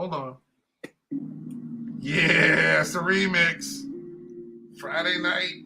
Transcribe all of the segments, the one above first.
Hold on. Yeah, it's a remix. Friday night.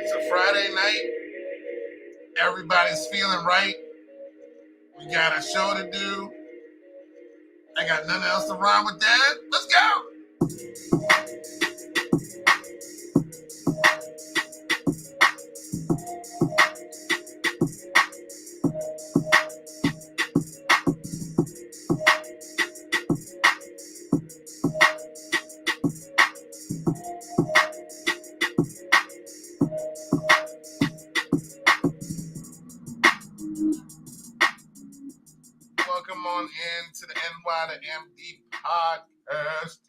It's a Friday night. Everybody's feeling right. We got a show to do. I got nothing else to rhyme with that. Let's go. Welcome on in to the NY to MD podcast.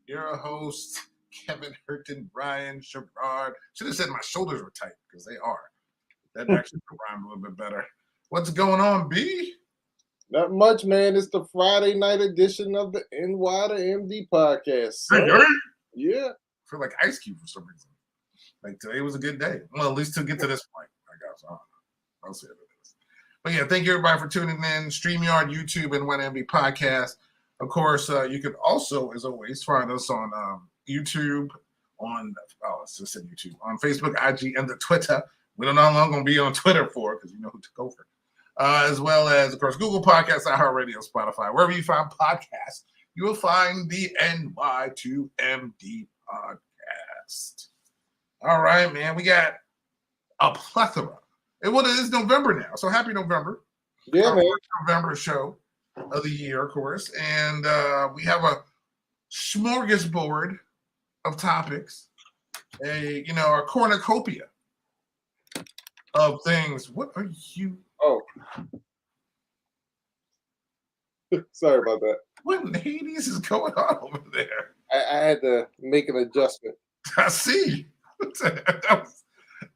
Your host, Kevin Hurton, Brian Sherrard. Should have said my shoulders were tight because they are. That actually rhymed a little bit better. What's going on, B? Not much, man. It's the Friday night edition of the NY to MD podcast. So, yeah. I feel like Ice Cube for some reason. Like today was a good day. Well, at least to get to this point, I guess. I don't know. I'll see what it is. But yeah, thank you everybody for tuning in. StreamYard, YouTube, and NYMD podcast. Of course, you could also, as always, find us on YouTube, on YouTube, on Facebook, IG, and the Twitter. We don't know how long I'm going to be on Twitter for because you know who took over. As well as, of course, Google Podcasts, iHeartRadio, Spotify. Wherever you find podcasts, you will find the NY2MD podcast. All right, man. We got a plethora. It is November now, so happy November. Yeah, man. November show of the year, of course. And we have a smorgasbord of topics, a cornucopia of things. What are you? Oh. Sorry about that. What in Hades is going on over there? I had to make an adjustment. I see.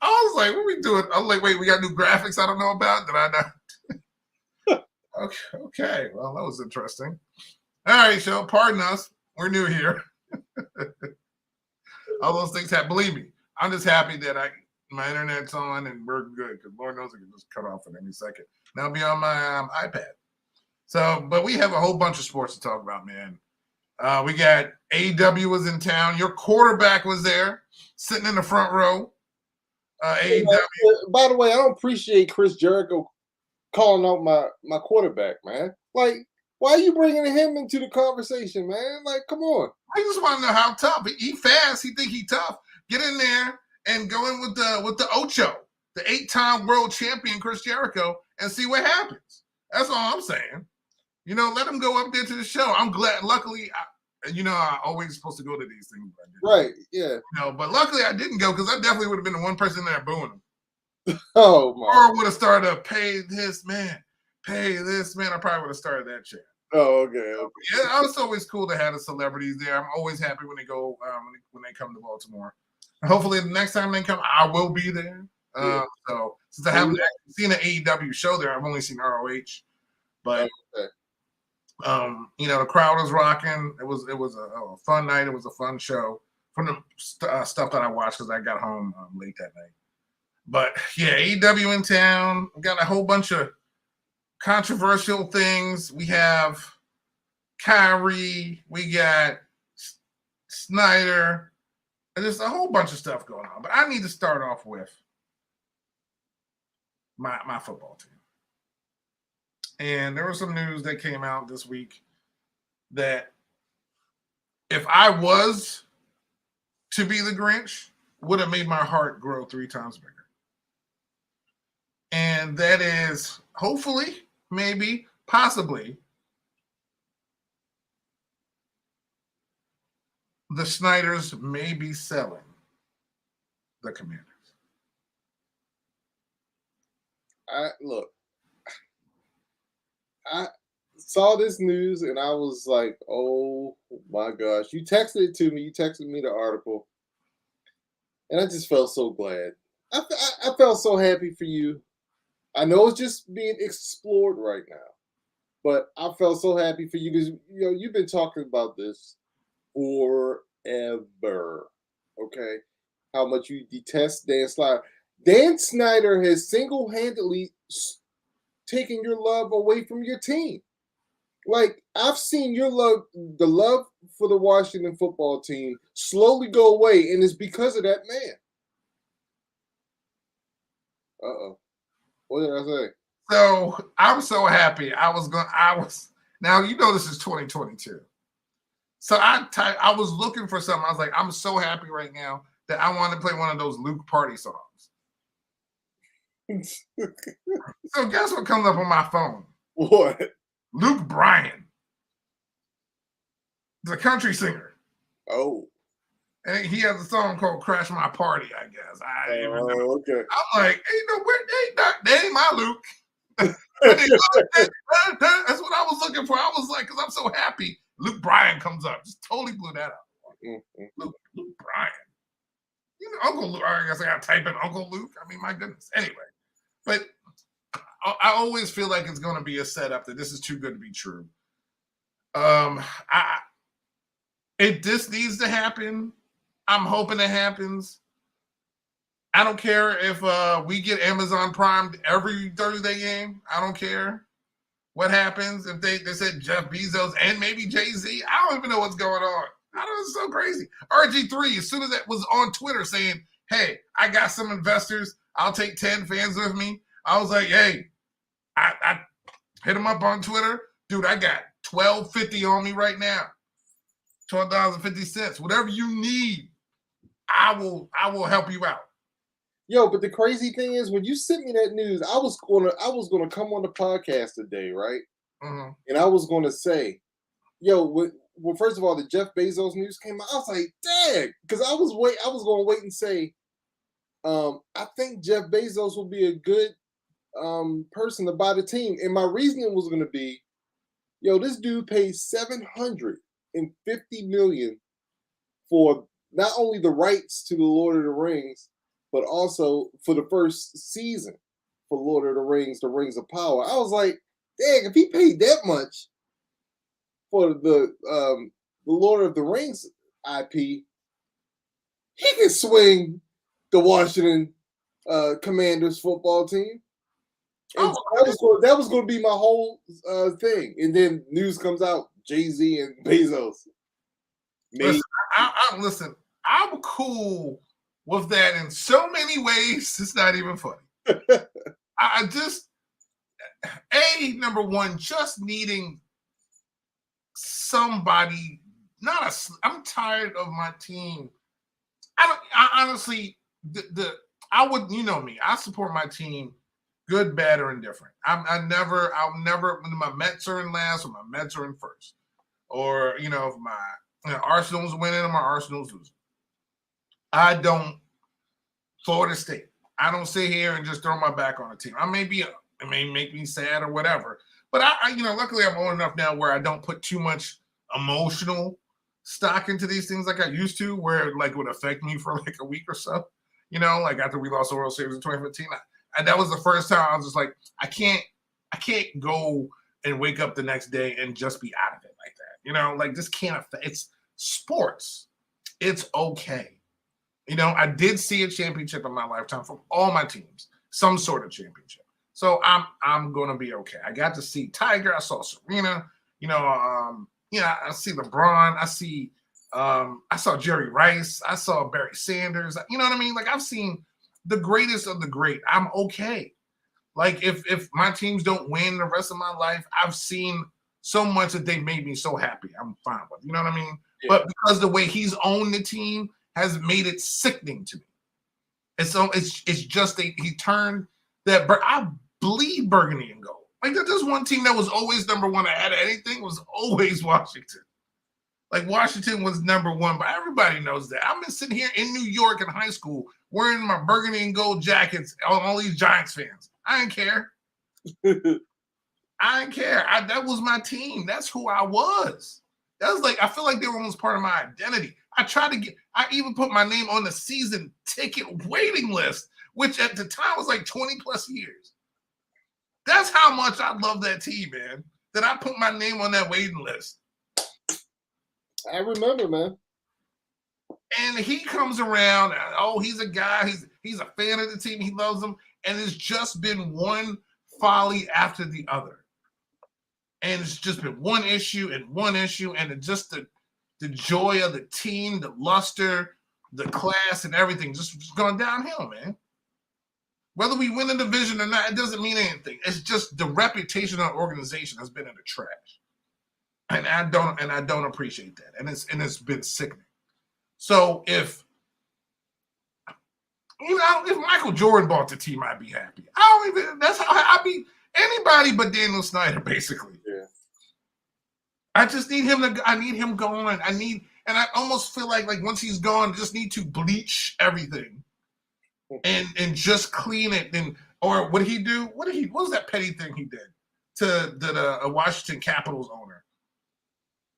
I was like, what are we doing? I'm like, wait, we got new graphics I don't know about? Did I not? Okay. Well, that was interesting. All right, so pardon us. We're new here. All those things happen. Believe me, I'm just happy that my internet's on and we're good because Lord knows it can just cut off at any second. Now I'll be on my iPad. So, but we have a whole bunch of sports to talk about, man. We got AEW was in town. Your quarterback was there, sitting in the front row. AEW. By the way, I don't appreciate Chris Jericho calling out my quarterback, man. Like, why are you bringing him into the conversation, man? Like, come on. I just want to know how tough. He fast. He think he tough. Get in there and go in with the Ocho, the 8-time world champion Chris Jericho, and see what happens. That's all I'm saying. Let him go up there to the show. I'm glad. Luckily, I always supposed to go to these things. Right, yeah. But luckily I didn't go because I definitely would have been the one person there booing him. Oh, my. Or would have started to pay this man. I probably would have started that chant. Oh, okay. Yeah, it's always cool to have the celebrities there. I'm always happy when they go when they come to Baltimore. And hopefully the next time they come, I will be there. Yeah. So since I haven't seen an AEW show there, I've only seen ROH. But the crowd was rocking. It was a fun night. It was a fun show from the stuff that I watched because I got home late that night. But yeah, AEW in town. We got a whole bunch of controversial things. We have Kyrie. We got Snyder. And there's a whole bunch of stuff going on. But I need to start off with my football team. And there was some news that came out this week that if I was to be the Grinch would have made my heart grow 3 times bigger. And that is hopefully, maybe, possibly the Snyders may be selling the Commanders. I saw this news and I was like, oh my gosh. You texted it to me. You texted me the article. And I just felt so glad. I felt so happy for you. I know it's just being explored right now, but I felt so happy for you because you've been talking about this forever. Okay, how much you detest Dan Snyder. Dan Snyder has single-handedly taken your love away from your team. Like I've seen the love for the Washington football team slowly go away, and it's because of that man. Uh-oh. What did I say? So I'm so happy. Now this is 2022. So I was looking for something. I was like, I'm so happy right now that I want to play one of those Luke Party songs. So guess what comes up on my phone? What? Luke Bryan, the country singer. Oh. And he has a song called "Crash My Party." I guess I didn't even know. Okay. I'm like, they ain't my Luke. That's what I was looking for. I was like, because I'm so happy. Luke Bryan comes up, just totally blew that up. Mm-hmm. Luke Bryan, Uncle Luke. I guess I got to type in Uncle Luke. I mean, my goodness. Anyway, but I always feel like it's going to be a setup that this is too good to be true. If this needs to happen, I'm hoping it happens. I don't care if we get Amazon Prime every Thursday game. I don't care what happens if they said Jeff Bezos and maybe Jay-Z. I don't even know what's going on. I don't know, it's so crazy. RG3, as soon as it was on Twitter saying, hey, I got some investors. I'll take 10 fans with me. I was like, hey, I hit him up on Twitter. Dude, I got $12.50 on me right now. $12.50. Whatever you need, I will help you out. Yo, but the crazy thing is, when you sent me that news, I was gonna come on the podcast today, right? Mm-hmm. And I was gonna say, yo, well, first of all, the Jeff Bezos news came out. I was like, dang, because I was gonna wait and say, I think Jeff Bezos will be a good person to buy the team, and my reasoning was gonna be, yo, this dude paid $750 million for not only the rights to the Lord of the Rings, but also for the first season for Lord of the Rings of Power. I was like, dang, if he paid that much for the Lord of the Rings IP, he can swing the Washington Commanders football team. And that was going to be my whole thing. And then news comes out, Jay-Z and Bezos. Listen, I'm cool with that in so many ways. It's not even funny. I just, number one, just needing somebody. I'm tired of my team. I honestly, I would, me. I support my team, good, bad, or indifferent. I'll never, when my Mets are in last or my Mets are in first, or if my Arsenal's winning or my Arsenal's losing. I don't. Florida State. I don't sit here and just throw my back on a team. It may make me sad or whatever, but I luckily I'm old enough now where I don't put too much emotional stock into these things like I used to, where it would affect me for a week or so. Like after we lost the World Series in 2015, that was the first time I was just like, I can't go and wake up the next day and just be out of it like that. This can't affect. It's sports. It's okay. I did see a championship in my lifetime from all my teams, some sort of championship. So I'm gonna be okay. I got to see Tiger. I saw Serena. I see LeBron. I saw Jerry Rice. I saw Barry Sanders. You know what I mean? I've seen the greatest of the great. I'm okay. If my teams don't win the rest of my life, I've seen so much that they made me so happy. I'm fine with. You know what I mean? Yeah. But because the way he's owned the team has made it sickening to me. And so it's just he turned that. But I bleed burgundy and gold. Like there's one team that was always number one ahead of anything was always Washington. Like Washington was number one, but everybody knows that. I've been sitting here in New York in high school wearing my burgundy and gold jackets on all these Giants fans. I didn't care. I didn't care. That was my team. That's who I was. That was like, I feel like they were almost part of my identity. I even put my name on the season ticket waiting list, which at the time was like 20 plus years. That's how much I love that team, man, that I put my name on that waiting list. I remember, man. And he comes around, he's a guy, he's a fan of the team, he loves them, and it's just been one folly after the other. And it's just been one issue, and it's just the joy of the team, the luster, the class, and everything just gone downhill, man. Whether we win the division or not, it doesn't mean anything. It's just the reputation of the organization has been in the trash. And I don't appreciate that. And it's been sickening. So if Michael Jordan bought the team, I'd be happy. That's how I'd be anybody but Daniel Snyder, basically. Yeah. I just need him going. And I almost feel like once he's gone, just need to bleach everything and just clean it. Or what did he do? What was that petty thing he did to the Washington Capitals owner?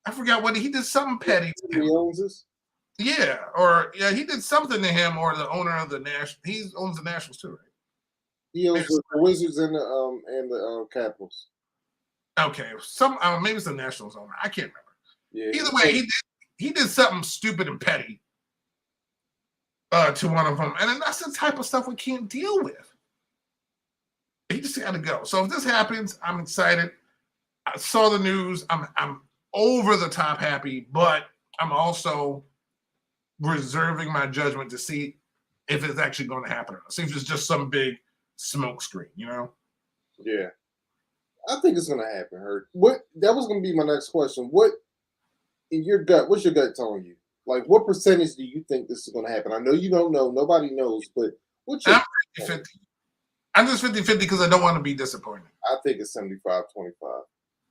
I forgot what he did. Something petty. He owns this. Yeah, he did something to him or the owner of the National. He owns the Nationals too, right? He owns the Wizards and the Capitals. Okay, maybe it's the Nationals owner. I can't remember. Yeah. Either way, he did something stupid and petty to one of them, and that's the type of stuff we can't deal with. He just got to go. So if this happens, I'm excited. I saw the news. I'm over the top happy, but I'm also reserving my judgment to see if it's actually going to happen or not. See if it's just some big smoke screen, you know? Yeah. I think it's going to happen, Hurt. That was going to be my next question. What's your gut telling you? Like, what percentage do you think this is going to happen? I know you don't know. Nobody knows, but what's your... I'm 50-50. I'm just 50-50 because I don't want to be disappointed. I think it's 75-25.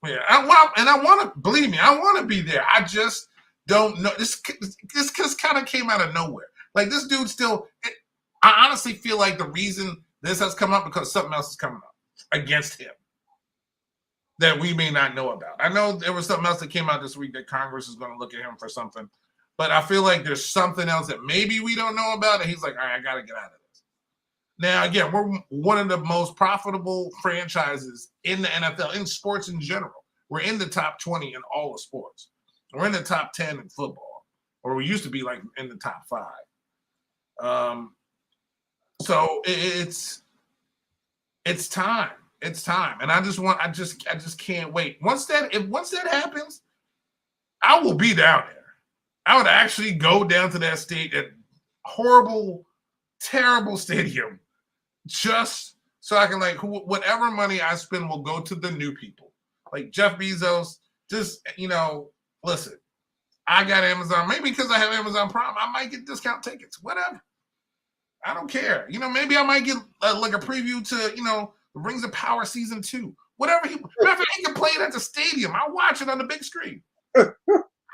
Yeah, I want to, believe me, I want to be there. I just don't know. This just kind of came out of nowhere. Like, this dude still, I honestly feel like the reason this has come up because something else is coming up against him that we may not know about. I know there was something else that came out this week that Congress is going to look at him for something, but I feel like there's something else that maybe we don't know about, and he's like, all right, I got to get out of this. Now, again, we're one of the most profitable franchises in the NFL, in sports in general. We're in the top 20 in all of sports. We're in the top 10 in football, or we used to be like in the top 5. So it's time. It's time. And I just can't wait. Once that happens, I will be down there. I would actually go down to that horrible, terrible stadium, just so I can whatever money I spend will go to the new people. Like Jeff Bezos, just, listen, I got Amazon. Maybe because I have Amazon Prime, I might get discount tickets, whatever. I don't care. Maybe I might get a preview to, the Rings of Power Season 2. Whatever he can play it at the stadium. I'll watch it on the big screen.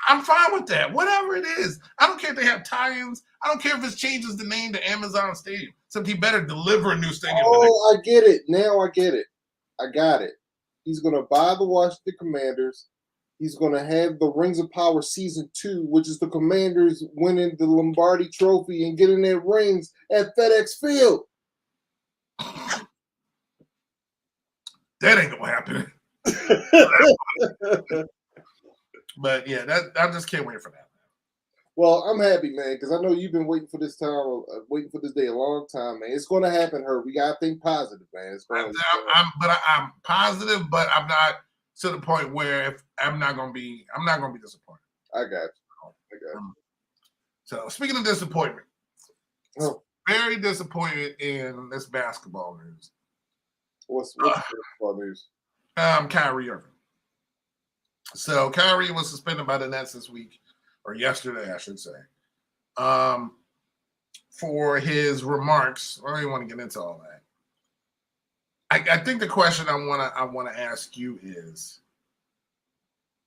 I'm fine with that. Whatever it is. I don't care if they have tie-ins. I don't care if it changes the name to Amazon Stadium. Except he better deliver a new stadium. Oh, I get it. Now I get it. I got it. He's going to buy the Washington Commanders. He's going to have the Rings of Power Season 2, which is the Commanders winning the Lombardi Trophy and getting their rings at FedEx Field. That ain't going to happen. But yeah, I just can't wait for that. Well, I'm happy, man, because I know you've been waiting for this day a long time, man. It's going to happen, Herb. We got to think positive, man. I'm positive, but I'm not to the point where I'm not going to be disappointed. I got you. So speaking of disappointment, very disappointed in this basketball news. What's basketball news? Kyrie Irving. So Kyrie was suspended by the Nets this week, or yesterday, I should say. for his remarks. I don't even want to get into all that. I think the question I wanna ask you is,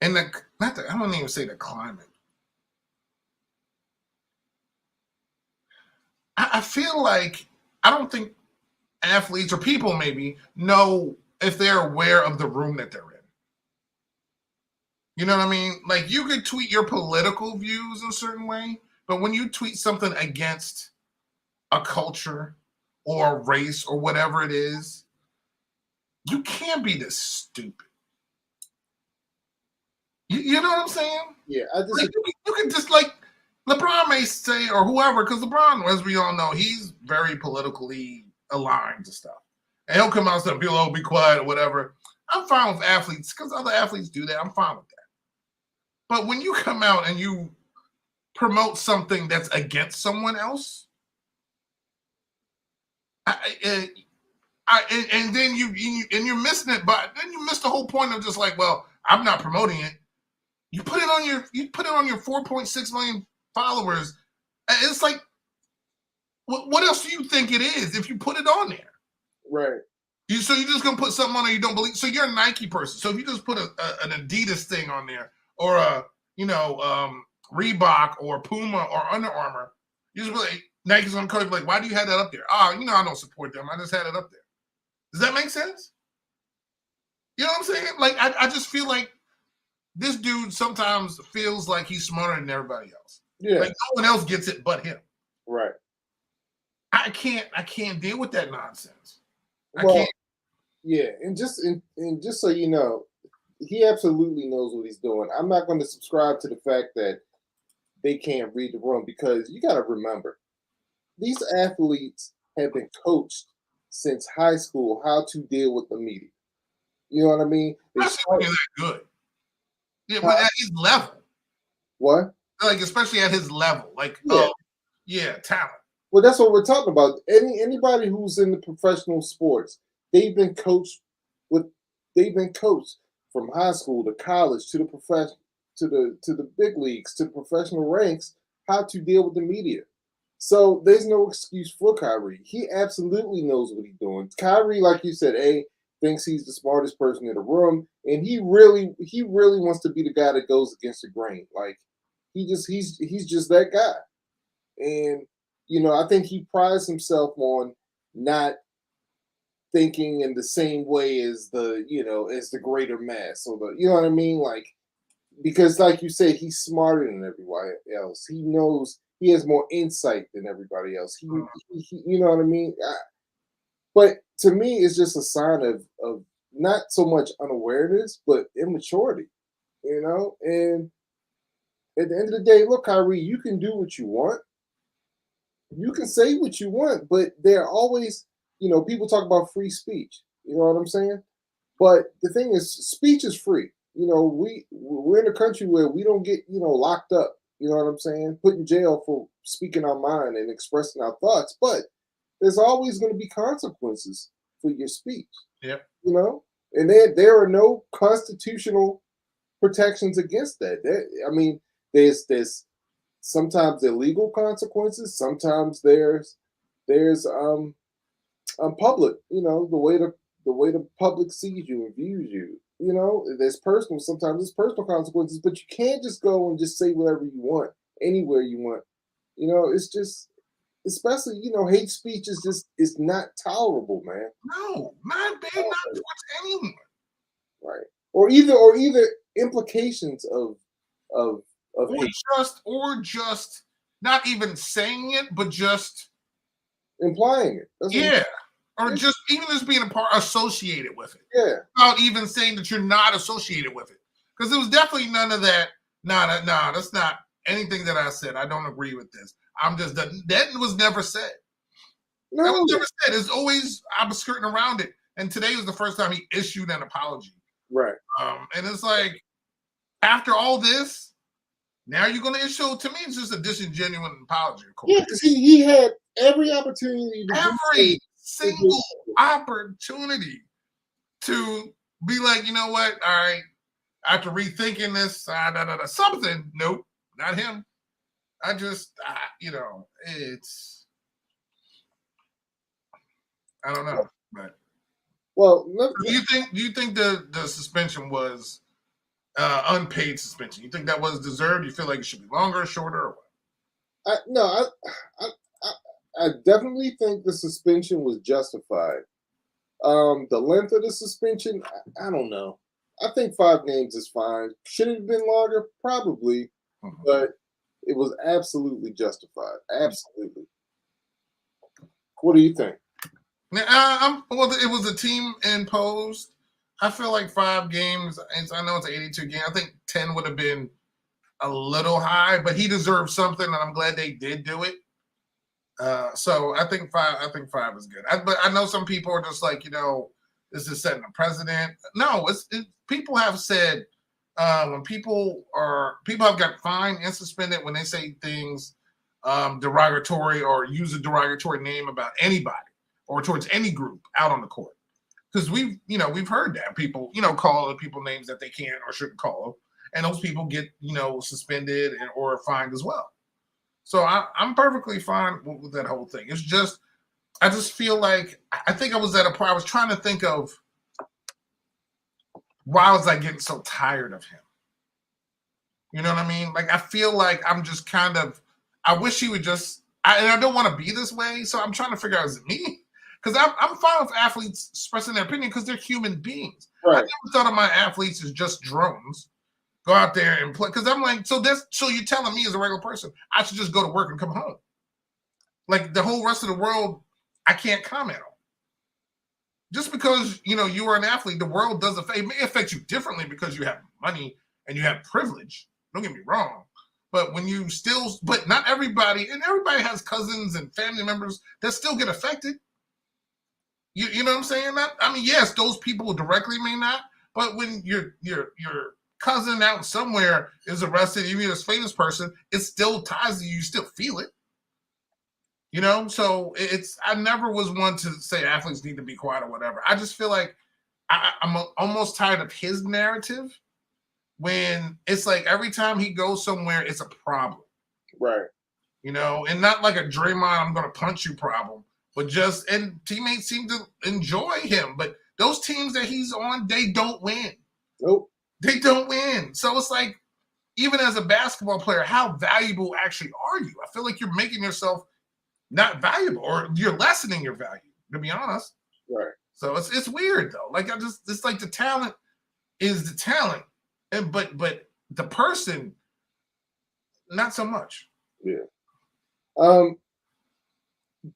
I don't even say the climate. I feel like I don't think athletes or people maybe know if they're aware of the room that they're in. You know what I mean? Like you could tweet your political views a certain way, but when you tweet something against a culture or a race or whatever it is, you can't be this stupid. You know what I'm saying? Yeah, I just Like, you can just like LeBron may say, or whoever, because LeBron, as we all know, he's very politically aligned to stuff. And he'll come out and be like, oh, be quiet or whatever. I'm fine with athletes because other athletes do that. I'm fine with that. But when you come out and you promote something that's against someone else, and then you're missing it, but then you miss the whole point of just like, well, I'm not promoting it. You put it on your 4.6 million followers. It's like, what else do you think it is if you put it on there? right. So you're just gonna put something on there you don't believe. So you're a Nike person. So if you just put an Adidas thing on there, or a Reebok or Puma or Under Armour, you just be like, Nike's gonna come like, why do you have that up there? Oh, I don't support them. I just had it up there. Does that make sense? You know what I'm saying? Like I just feel like this dude sometimes feels like he's smarter than everybody else. Yeah. Like no one else gets it but him. Right. I can't deal with that nonsense. I Well, can't. yeah, and just so you know, he absolutely knows what he's doing. I'm not going to subscribe to the fact that they can't read the room because you got to remember these athletes have been coached since high school how to deal with the media. You know what I mean? They Especially when start, you're that good. Yeah, but at his level. what? Like especially at his level. Like, Yeah. Talent. Well, that's what we're talking about. Anybody who's in the professional sports, they've been coached with they've been coached from high school to college to the profession to the big leagues to the professional ranks how to deal with the media. So there's no excuse for Kyrie. He absolutely knows what he's doing. Kyrie, like you said, thinks he's the smartest person in the room, and he really wants to be the guy that goes against the grain. Like he's just that guy. And I think he prides himself on not thinking in the same way as the greater mass or the, you know what I mean? Like, because like you said, he's smarter than everybody else. He knows he has more insight than everybody else. He you know what I mean? But to me, it's just a sign of not so much unawareness, but immaturity, And at the end of the day, look, Kyrie, you can do what you want. You can say what you want, but there are always, people talk about free speech. You know what I'm saying? But the thing is, speech is free. We're in a country where we don't get, locked up. You know what I'm saying? Put in jail for speaking our mind and expressing our thoughts. But there's always going to be consequences for your speech. Yep. And there are no constitutional protections against that. There's sometimes illegal consequences. Sometimes there's public. The way the public sees you and views you. There's personal. Sometimes there's personal consequences, but you can't just go and just say whatever you want anywhere you want. It's just, especially hate speech is not tolerable, man. No, not towards anyone. Right. Or either implications of hate. Or just not even saying it, but just Implying it. yeah. Or just even just being associated with it. Yeah. Without even saying that you're not associated with it. Because there was definitely none of that. Nah, that's not anything that I said. I don't agree with this. That was never said. No. That was never said. It's always, I was skirting around it. And today was the first time he issued an apology. Right. And it's like, after all this, now you're going to issue, to me, it's just a disingenuous apology. Yeah, because he had every opportunity every single opportunity to be like, you know what? All right, after rethinking this, something. Nope, not him. it's I don't know. But Well, do you think the suspension was unpaid suspension? You think that was deserved? You feel like it should be longer or shorter or what? no, I definitely think the suspension was justified. The length of the suspension, I don't know. I think 5 games is fine. Should it have been longer? Probably, but it was absolutely justified. Absolutely. What do you think? Well, it was a team imposed. I feel like 5 games. I know it's an 82 game. I think 10 would have been a little high, but he deserved something, and I'm glad they did do it. So I think 5. I think 5 is good. But I know some people are just like, this is setting a precedent. No, people have said when people have got fined and suspended when they say things derogatory or use a derogatory name about anybody or towards any group out on the court. Because we've heard that people, call people names that they can't or shouldn't call them, and those people get, suspended or fined as well. So I'm perfectly fine with that whole thing. It's just, I just feel like, I think I was at a point, I was trying to think of why was I getting so tired of him? You know what I mean? Like, I feel like I'm just kind of, I wish he would just, and I don't want to be this way, so I'm trying to figure out, is it me? Because I'm fine with athletes expressing their opinion because they're human beings. Right. I never thought of my athletes as just drones. Go out there and play. Because I'm like, so you're telling me as a regular person, I should just go to work and come home. Like the whole rest of the world, I can't comment on. Just because, you are an athlete, the world doesn't, it may affect you differently because you have money and you have privilege. Don't get me wrong. But but not everybody, and everybody has cousins and family members that still get affected. You know what I'm saying? Yes, those people directly may not, but when your cousin out somewhere is arrested, even this famous person, it still ties to you. You still feel it. So I never was one to say athletes need to be quiet or whatever. I just feel like I'm almost tired of his narrative when it's like every time he goes somewhere, it's a problem. Right. And not like a Draymond, I'm going to punch you problem. But and teammates seem to enjoy him. But those teams that he's on, they don't win. Nope. They don't win. So it's like, even as a basketball player, how valuable actually are you? I feel like you're making yourself not valuable, or you're lessening your value, to be honest. Right. So it's weird though. Like it's like the talent is the talent, but the person, not so much. Yeah.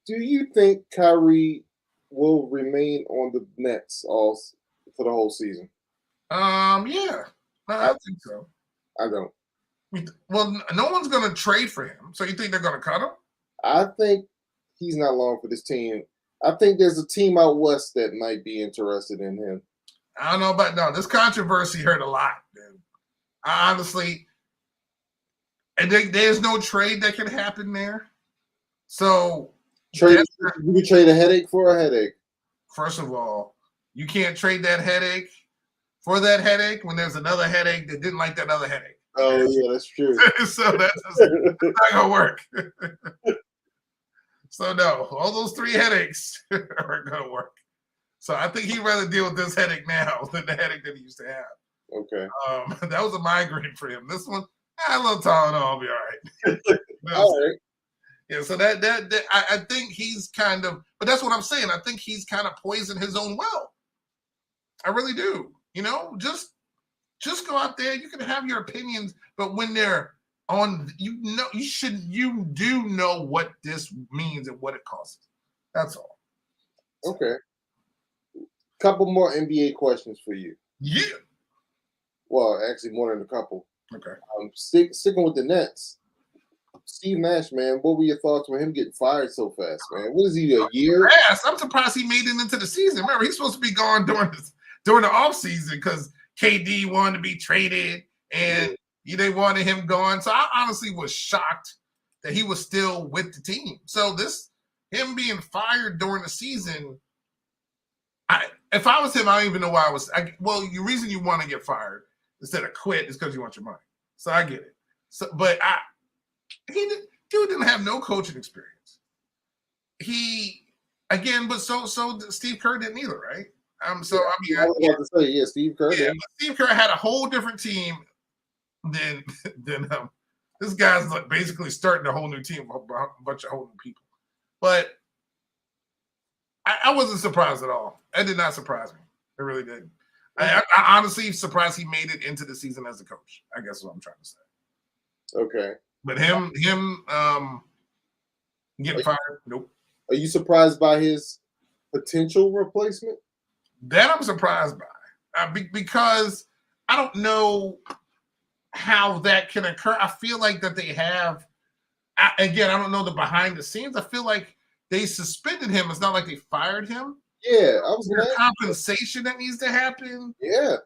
Do you think Kyrie will remain on the Nets for the whole season? Yeah, I think so. I don't. Well, no one's going to trade for him, so you think they're going to cut him? I think he's not long for this team. I think there's a team out west that might be interested in him. I don't know about this controversy hurt a lot, man. I honestly, and there's no trade that can happen there. So you can trade a headache for a headache. First of all, you can't trade that headache for that headache when there's another headache that didn't like that other headache. Oh yeah, that's true. So that's not gonna work. So no, all those 3 headaches aren't gonna work. So I think he'd rather deal with this headache now than the headache that he used to have. Okay. That was a migraine for him. This one, a little Tylenol, I'll be all right. All right. Yeah, so that I think he's kind of, but that's what I'm saying. I think he's kind of poisoned his own well. I really do. Just go out there. You can have your opinions, but when they're on, you do know what this means and what it costs. That's all. Okay. Couple more NBA questions for you. Yeah. Well, actually, more than a couple. Okay. Sticking with the Nets. Steve Nash, man, what were your thoughts on him getting fired so fast, man? What is he, a year? I'm surprised he made it into the season. Remember, he's supposed to be gone during the offseason because KD wanted to be traded and they wanted him gone. So I honestly was shocked that he was still with the team. So him being fired during the season, if I was him, I don't even know why the reason you want to get fired instead of quit is because you want your money. So I get it. So, but Dude didn't have no coaching experience. But so Steve Kerr didn't either, right? I was about to say, Steve Kerr. Yeah, Steve Kerr had a whole different team than this guy's like basically starting a whole new team, a bunch of whole new people. But I wasn't surprised at all. That did not surprise me. It really didn't. I honestly surprised he made it into the season as a coach. I guess is what I'm trying to say. Okay. But him getting fired, nope. Are you surprised by his potential replacement? That I'm surprised by. Because I don't know how that can occur. I feel like that they have, again, I don't know the behind the scenes. I feel like they suspended him. It's not like they fired him. Yeah, I was There's compensation that needs to happen. Yeah.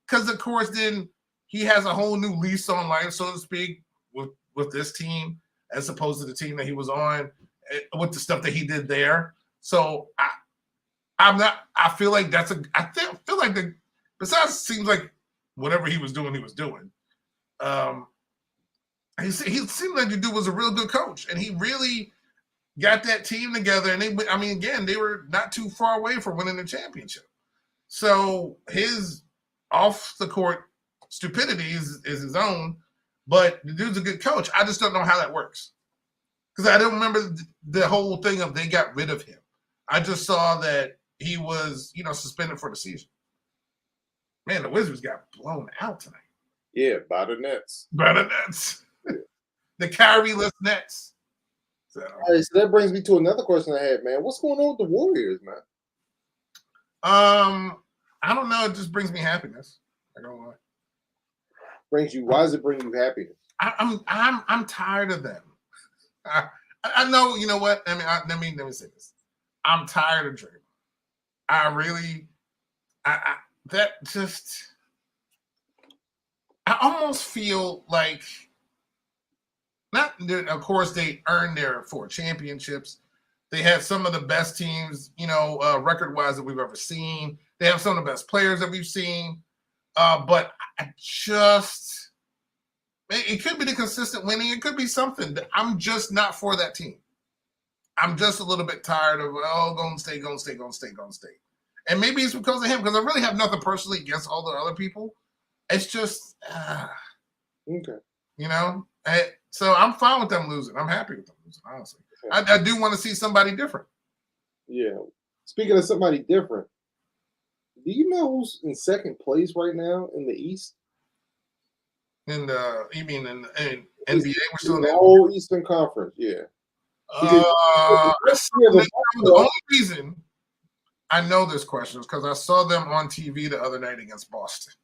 Because of course then he has a whole new lease on life, so to speak, with this team as opposed to the team that he was on with the stuff that he did there. So I feel like besides it seems like whatever he was doing. He seemed like the dude was a real good coach, and he really got that team together. And they were not too far away from winning the championship. So his off the court stupidity is his own, but the dude's a good coach. I just don't know how that works because I don't remember the whole thing of they got rid of him. I just saw that he was, suspended for the season. Man, the Wizards got blown out tonight. Yeah, by the Nets. The Kyrie-less Nets. So. All right, so that brings me to another question I had, man. What's going on with the Warriors, man? I don't know. It just brings me happiness. I don't know. Why does it bring you happiness? I'm tired of them. I know. You know what? Let me say this. I'm tired of Draymond. I almost feel like, of course, they earned their 4 championships. They have some of the best teams, record-wise that we've ever seen. They have some of the best players that we've seen. But it could be the consistent winning. It could be something. I'm just not for that team. I'm just a little bit tired of, Golden State. And maybe it's because of him, because I really have nothing personally against all the other people. It's just, okay. So I'm fine with them losing. I'm happy with them losing, honestly. Okay. I do want to see somebody different. Yeah. Speaking of somebody different, do you know who's in second place right now in the East? You mean in NBA? We're still in the whole Eastern Conference, yeah. The only reason I know this question is because I saw them on TV the other night against Boston.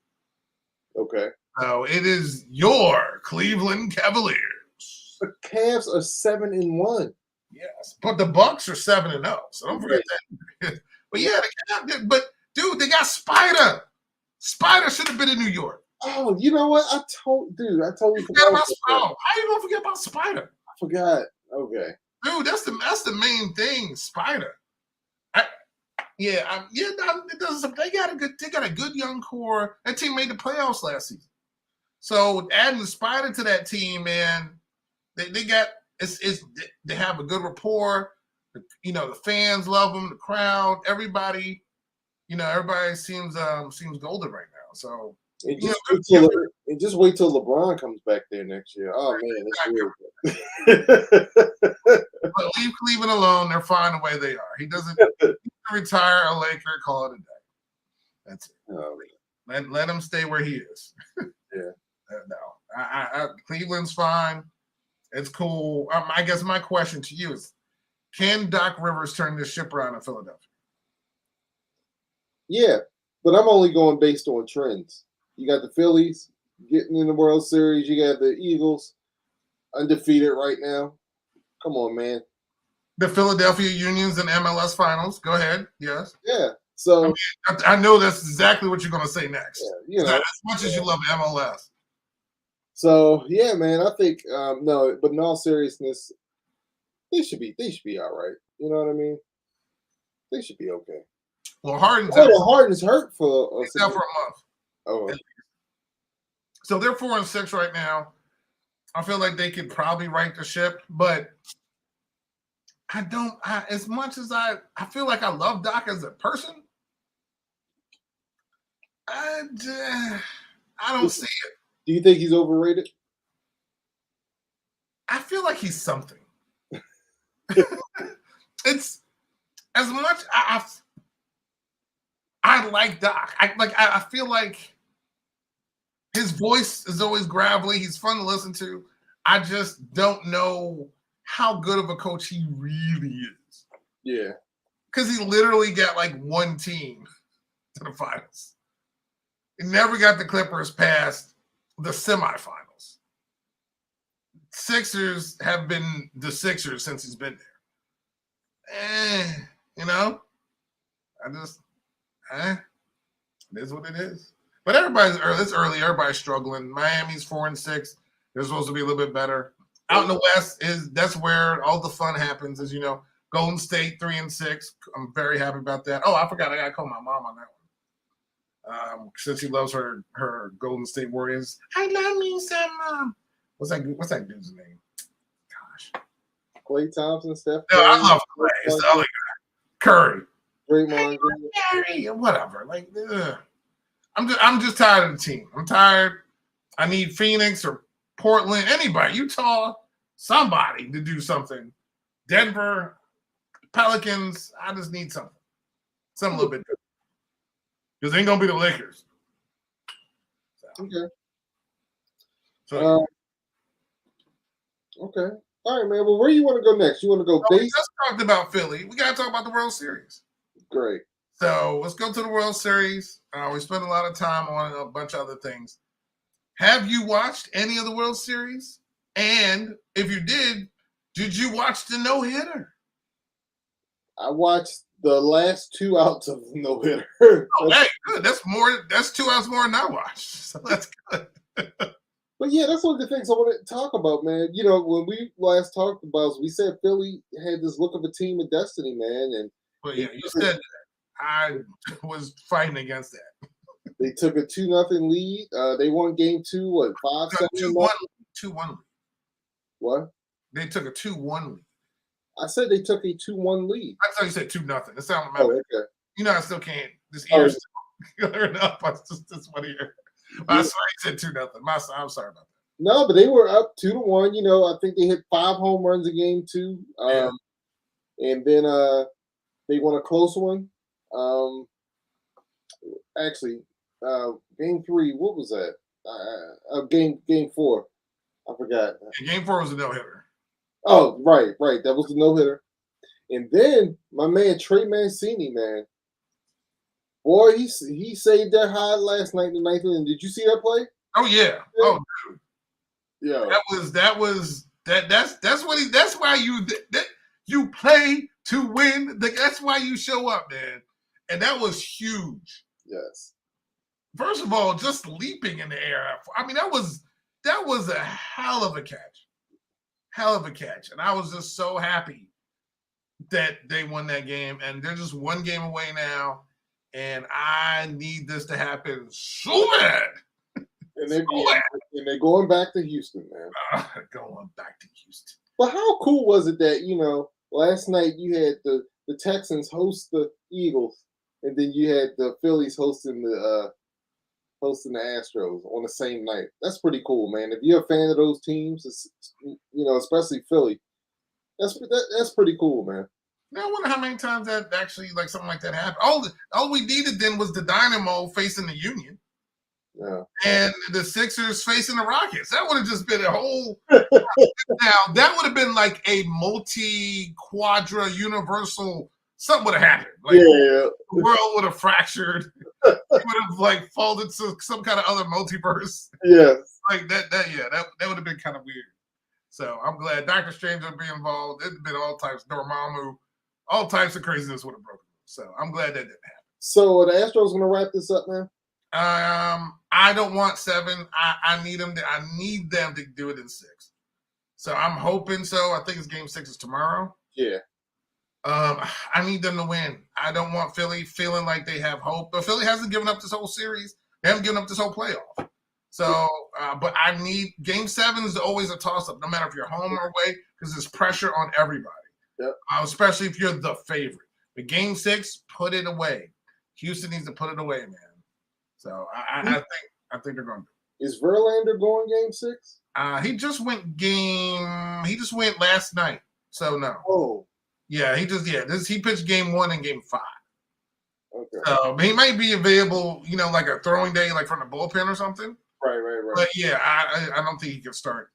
Okay. So it is your Cleveland Cavaliers. The Cavs are 7-1. Yes, but the Bucks are 7-0. So don't forget that. But yeah, but dude, they got Spider. Spider should have been in New York. Oh, you know what? I totally forgot about Spider. How you gonna forget about Spider? I forgot. Okay. Dude, that's the main thing, Spider. They got a good young core. That team made the playoffs last season. So adding the Spider to that team, man, they have a good rapport. The fans love them, the crowd, everybody. Everybody seems golden right now. So just wait till LeBron comes back there next year. Oh man, that's weird. But leave Cleveland alone. They're fine the way they are. He doesn't retire a Laker, call it a day. That's it. Oh, let him stay where he is. Yeah. No, Cleveland's fine. It's cool. I guess my question to you is, can Doc Rivers turn this ship around in Philadelphia? Yeah, but I'm only going based on trends. You got the Phillies getting in the World Series. You got the Eagles undefeated right now. Come on, man. The Philadelphia Unions and MLS Finals. Go ahead. Yes. Yeah. So I know that's exactly what you're going to say next. Yeah, as much as you love MLS. So yeah, man. I think no, but in all seriousness, they should be all right. You know what I mean? They should be okay. Well, Harden's hurt for a month. Oh. So they're 4-6 right now. I feel like they could probably right the ship, but as much as I feel like I love Doc as a person, I don't see it. Do you think he's overrated? I feel like he's something. It's as much I like Doc. I feel like his voice is always gravelly. He's fun to listen to. I just don't know how good of a coach he really is. Yeah. Because he literally got like one team to the finals. He never got the Clippers past the semifinals. Sixers have been the Sixers since he's been there. It is what it is. But it's early. Everybody's struggling. Miami's 4-6. They're supposed to be a little bit better. Out in the West that's where all the fun happens. As you know, Golden State 3-6. I'm very happy about that. Oh, I forgot. I gotta call my mom on that one. Since she loves her Golden State Warriors. I love me some. What's that dude's name? Gosh. Klay Thompson, Steph. No, I love Klay. It's the other guy. Curry. Draymond Green. Whatever. Like, I'm just tired of the team. I'm tired. I need Phoenix or Portland, anybody, Utah, somebody to do something. Denver, Pelicans. I just need something a little bit different. Because it ain't gonna be the Lakers. Okay. So, okay. All right, man. Well, where you want to go next? You want to go base? We just talked about Philly. We got to talk about the World Series. Great. So let's go to the World Series. We spent a lot of time on a bunch of other things. Have you watched any of the World Series? And if you did you watch the no-hitter? I watched the last 2 outs of the no-hitter. Oh, hey, good. That's 2 outs more than I watched. So that's good. But yeah, that's one of the things I want to talk about, man. You know, when we last talked about, we said Philly had this look of a team of destiny, man. And but yeah, you said that. I was fighting against that. They took a 2-0 lead. They won game 2, what, 5-7? 2-1 lead. What? They took a 2-1 lead. I said they took a 2-1 lead. I thought you said 2-0. It sounded Oh, okay. You know, I still can't. This ear's clearing up. I just one ear. I swear he said 2-0. I'm sorry about that. No, but they were up 2-1. You know, I think they hit 5 home runs in game 2. And then they won a close one. Actually, game 3, what was that? Game 4. I forgot. And game 4 was a no-hitter. Oh, right. That was the no-hitter. And then my man Trey Mancini, man. Boy, he saved that high last night in the 9th inning. Did you see that play? Oh yeah. Oh dude. Yeah. That's why you play to win. That's why you show up, man. And that was huge. Yes. First of all, just leaping in the air. I mean, that was a hell of a catch. Hell of a catch. And I was just so happy that they won that game. And they're just one game away now. And I need this to happen so bad. And they're going back to Houston, man. Going back to Houston. But how cool was it that, you know, last night you had the Texans host the Eagles, and then you had the Phillies hosting the Astros on the same night. That's pretty cool, man. If you're a fan of those teams, you know, especially Philly, that's pretty cool, man. Now, I wonder how many times that actually, like, something like that happened. All we needed then was the Dynamo facing the Union. Yeah. And the Sixers facing the Rockets. That would have just been a whole. Now, that would have been like a multi-quadra universal. Something would have happened. Like, yeah. The world would have fractured. It would have like folded to some kind of other multiverse. Yes. Like that would have been kind of weird. So I'm glad Doctor Strange would be involved. It'd been all types, Dormammu, all types of craziness would have broken. So I'm glad that didn't happen. So are the Astros gonna wrap this up, man? I don't want 7. I need them to do it in 6. So I'm hoping so. I think it's game 6 is tomorrow. Yeah. I need them to win. I don't want Philly feeling like they have hope. But Philly hasn't given up this whole series. They haven't given up this whole playoff. So, but I need Game 7 is always a toss up, no matter if you're home or away, because there's pressure on everybody. Yep. Especially if you're the favorite. But Game 6, put it away. Houston needs to put it away, man. So I think they're going to. Is Verlander going Game 6? He just went last night. So no. Oh. Yeah, he pitched Game 1 and Game 5. Okay. He might be available, like a throwing day, like from the bullpen or something. Right. But yeah, I don't think he can start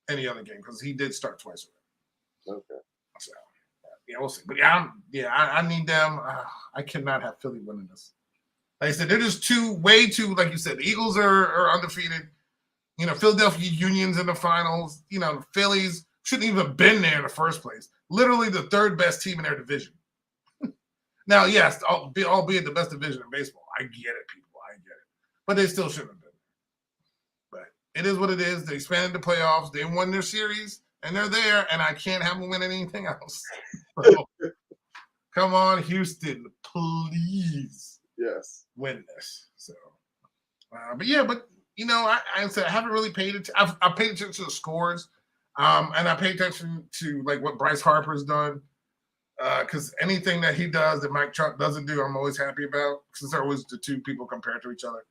any other game because he did start twice already. Okay. So yeah, we'll see. But yeah, I need them. I cannot have Philly winning this. Like I said, they're just way too, like you said, the Eagles are undefeated. Philadelphia Union's in the finals. The Phillies shouldn't even have been there in the first place. Literally the third best team in their division. Now, yes, albeit the best division in baseball. I get it, people. I get it. But they still shouldn't have been there. But it is what it is. They expanded the playoffs. They won their series, and they're there, and I can't have them win anything else. So, come on, Houston, please. Yes. Win this. So, I said I haven't really paid attention. I've paid attention to the scores, and I pay attention to like what Bryce Harper's done. Because anything that he does that Mike Trout doesn't do, I'm always happy about. Because they're always the two people compared to each other.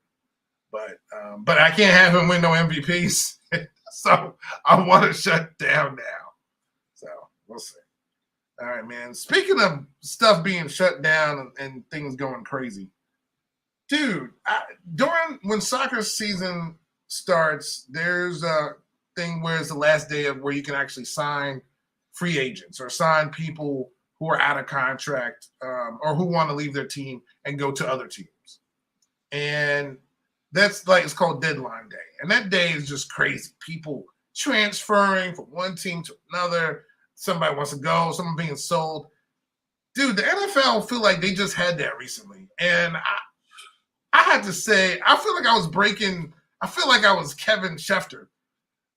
But I can't have him win no MVPs, so I want to shut down now. So we'll see. All right, man. Speaking of stuff being shut down and things going crazy, dude. When soccer season starts, there's a thing where it's the last day of where you can actually sign free agents or sign people who are out of contract or who want to leave their team and go to other teams. And that's it's called deadline day. And that day is just crazy. People transferring from one team to another. Somebody wants to go, someone being sold. Dude, the NFL feel like they just had that recently. And I had to say, I feel like I was Kevin Schefter,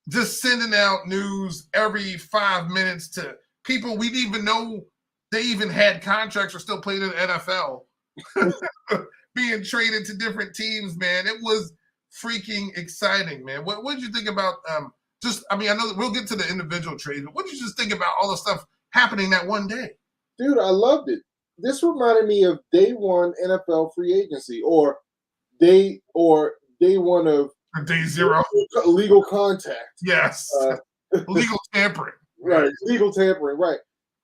just sending out news every 5 minutes to people we didn't even know they even had contracts or still played in the NFL, being traded to different teams, man. It was freaking exciting, man. What did you think about I know we'll get to the individual trades, but what did you just think about all the stuff happening that one day? Dude, I loved it. This reminded me of day one NFL free agency or day one of day zero legal contact. Yes. Legal tampering. Right. Legal tampering. Right.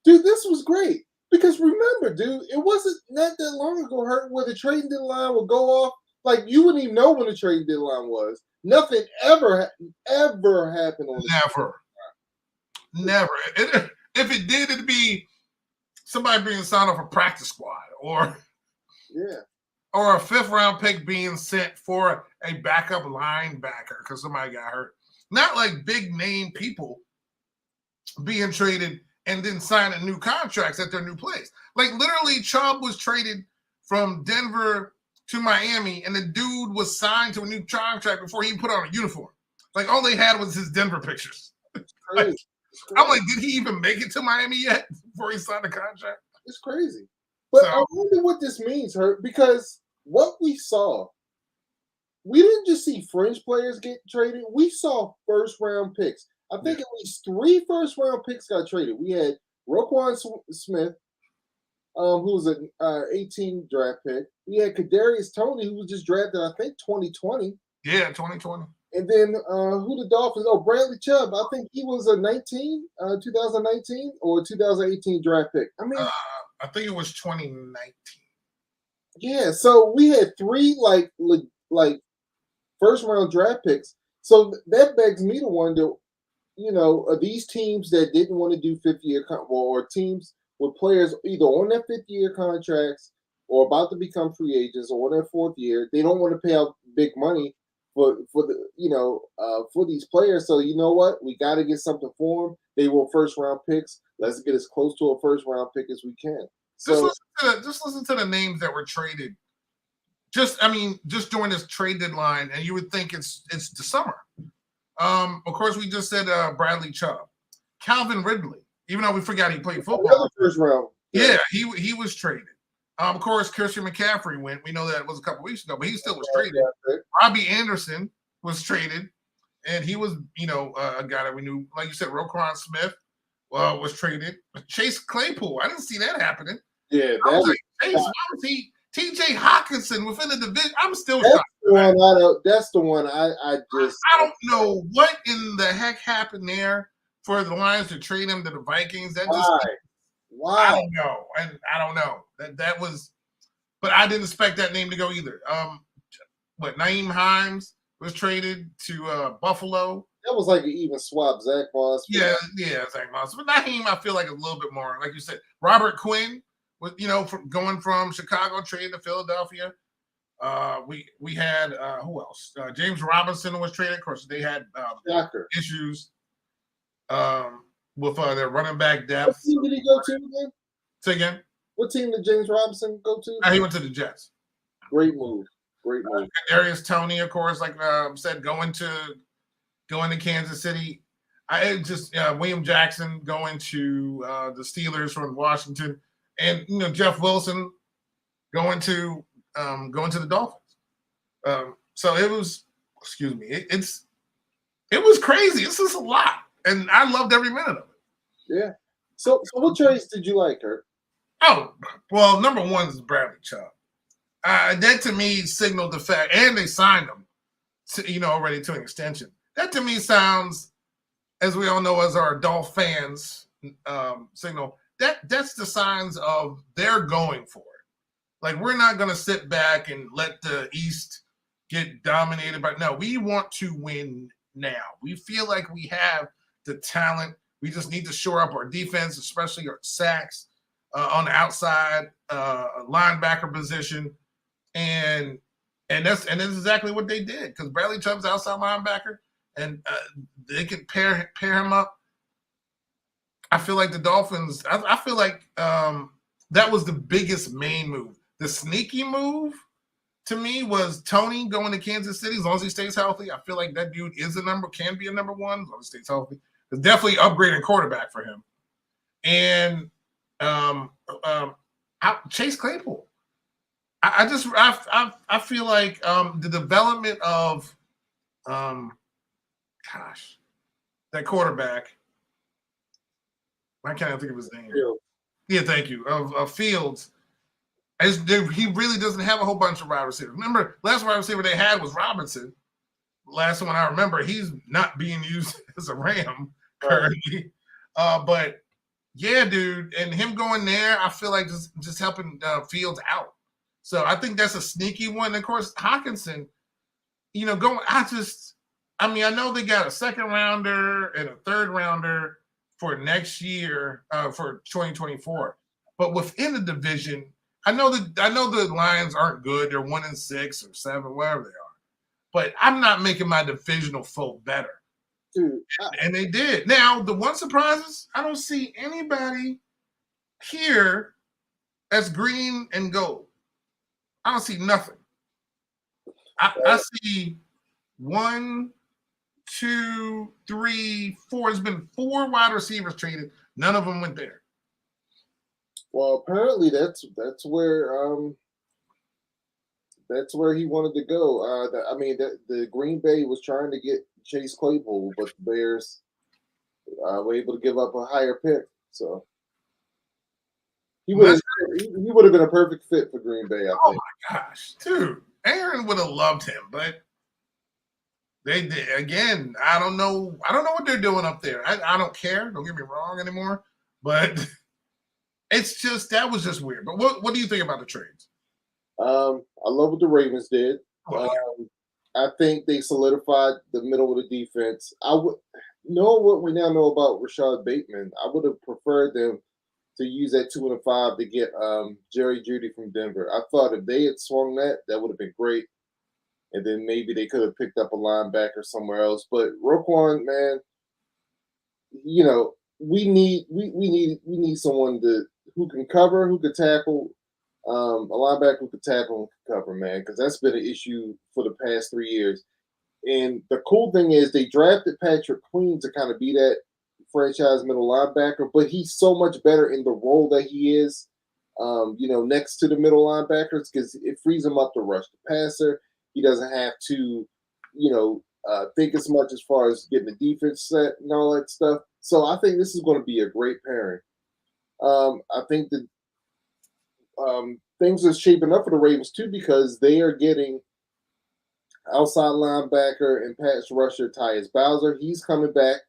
Dude, this was great because remember, dude, it wasn't not that long ago where the trading deadline would go off. Like you wouldn't even know when the trading deadline was. Nothing ever happened on Never. If it did, it'd be somebody being signed off a practice squad or a 5th round pick being sent for a backup linebacker because somebody got hurt. Not like big name people being traded and then signing new contracts at their new place. Like literally Chubb was traded from Denver to Miami and the dude was signed to a new contract before he put on a uniform. Like all they had was his Denver pictures. Crazy. I'm like, did he even make it to Miami yet before he signed the contract? It's crazy. But I wonder what this means, Hurt, because what we saw, we didn't just see fringe players get traded. We saw first-round picks. I think at least 3 first-round picks got traded. We had Roquan Smith, who was an 18 draft pick. We had Kadarius Toney, who was just drafted, I think, 2020. Yeah, 2020. And then who the Dolphins? Oh, Bradley Chubb. I think he was a 2019 or 2018 draft pick. I mean, I think it was 2019. Yeah, so we had 3 like first-round draft picks. So that begs me to wonder, these teams that didn't want to do 5th-year or teams with players either on their 5th-year contracts or about to become free agents or on their 4th year, they don't want to pay out big money for these players. So you know what? We got to get something for them. They were first-round picks. Let's get as close to a first-round pick as we can. So just listen to the names that were traded. Just during this trade deadline, and you would think it's the summer. Of course, we just said Bradley Chubb, Calvin Ridley. Even though we forgot he played football. Another first round. Yeah, he was traded. Of course, Christian McCaffrey went. We know that was a couple weeks ago, but he still was Yeah, traded. yeah, Robbie Anderson was traded, and he was, a guy that we knew. Like you said, Roquan Smith was traded. Chase Claypool, I didn't see that happening. yeah, I that was was. like, Chase, why was he? T.J. Hawkinson within the division. I'm still That's shocked. the one. I don't. That's the one. I just. I don't know what in the heck happened there for the Lions to trade him to the Vikings. That just I Why? don't know, and I don't know that was, but I didn't expect that name to go either. Naeem Hines was traded to Buffalo. That was like an even swap. Zach Moss. Yeah, Zach Moss. But Naeem, I feel like a little bit more, like you said. Robert Quinn was, going from Chicago, traded to Philadelphia. We had who else? James Robinson was traded. Of course, they had issues with their running back depth. What team did he go to again? Say again. What team did James Robinson go to? He went to the Jets. Great move. Darius Toney, of course, like said, going to Kansas City. I just William Jackson going to the Steelers from Washington, and Jeff Wilson going to the Dolphins. So it was, excuse me, it was crazy. It's just a lot, and I loved every minute of it. Yeah. So what trades did you like, Kurt? Oh, well, number one is Bradley Chubb. That to me signaled the fact, and they signed him, already to an extension. That to me sounds, as we all know, as our adult fans signal, that's the signs of they're going for it. Like, we're not going to sit back and let the East get dominated by. No, we want to win now. We feel like we have the talent. We just need to shore up our defense, especially our sacks on the outside linebacker position. And that's exactly what they did, because Bradley Chubb's outside linebacker, and they can pair him up. I feel like the Dolphins. I feel like that was the biggest main move. The sneaky move to me was Toney going to Kansas City. As long as he stays healthy, I feel like that dude can be a number one as long as he stays healthy. It's definitely upgrading quarterback for him. And Chase Claypool. I feel like the development of that quarterback. Why can't I think of his name? Fields. Yeah, thank you. Of Fields. He really doesn't have a whole bunch of wide receivers. Remember, last wide receiver they had was Robinson. Last one I remember, he's not being used as a Ram currently. But yeah, dude, and him going there, I feel like just helping Fields out. So I think that's a sneaky one. And of course, Hawkinson, I know they got a second rounder and a third rounder for next year, for 2024. But within the division, I know the Lions aren't good. They're 1-6 or 7, wherever they are. But I'm not making my divisional foe better. Dude, and they did. Now, the one surprise is I don't see anybody here that's green and gold. I don't see nothing. I see 1, 2, 3, 4. There's been 4 wide receivers traded. None of them went there. Well, apparently that's where he wanted to go. The Green Bay was trying to get Chase Claypool, but the Bears were able to give up a higher pick. So he would have been a perfect fit for Green Bay, I think. Oh my gosh, dude. Aaron would have loved him, but they did. Again, I don't know what they're doing up there. I don't care. Don't get me wrong anymore. But it's just, that was just weird. But what do you think about the trades? I love what the Ravens did. I think they solidified the middle of the defense. I would know what we now know about Rashad Bateman. I would have preferred them to use that 2 and 5 to get Jerry Jeudy from Denver. I thought if they had swung that would have been great. And then maybe they could have picked up a linebacker somewhere else. But Roquan, man, we need someone who can cover, who can tackle. A linebacker who could tackle and could cover, man, because that's been an issue for the past 3 years. And the cool thing is they drafted Patrick Queen to kind of be that franchise middle linebacker, but he's so much better in the role that he is. next to the middle linebackers because it frees him up to rush the passer. He doesn't have to, think as much as far as getting the defense set and all that stuff. So I think this is going to be a great pairing. I think that things are shaping up for the Ravens too because they are getting outside linebacker and pass rusher Tyus Bowser. He's coming back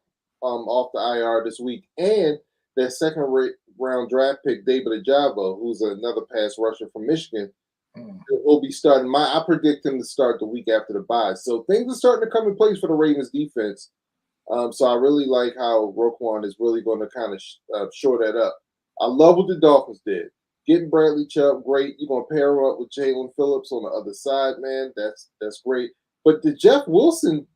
off the IR this week, and their second round draft pick David Ajabo, who's another pass rusher from Michigan, will be starting. I predict him to start the week after the bye. So things are starting to come in place for the Ravens defense. So I really like how Roquan is really going to kind of shore that up. I love what the Dolphins did. Getting Bradley Chubb, great. You're gonna pair him up with Jalen Phillips on the other side, man. That's great. But the Jeff Wilson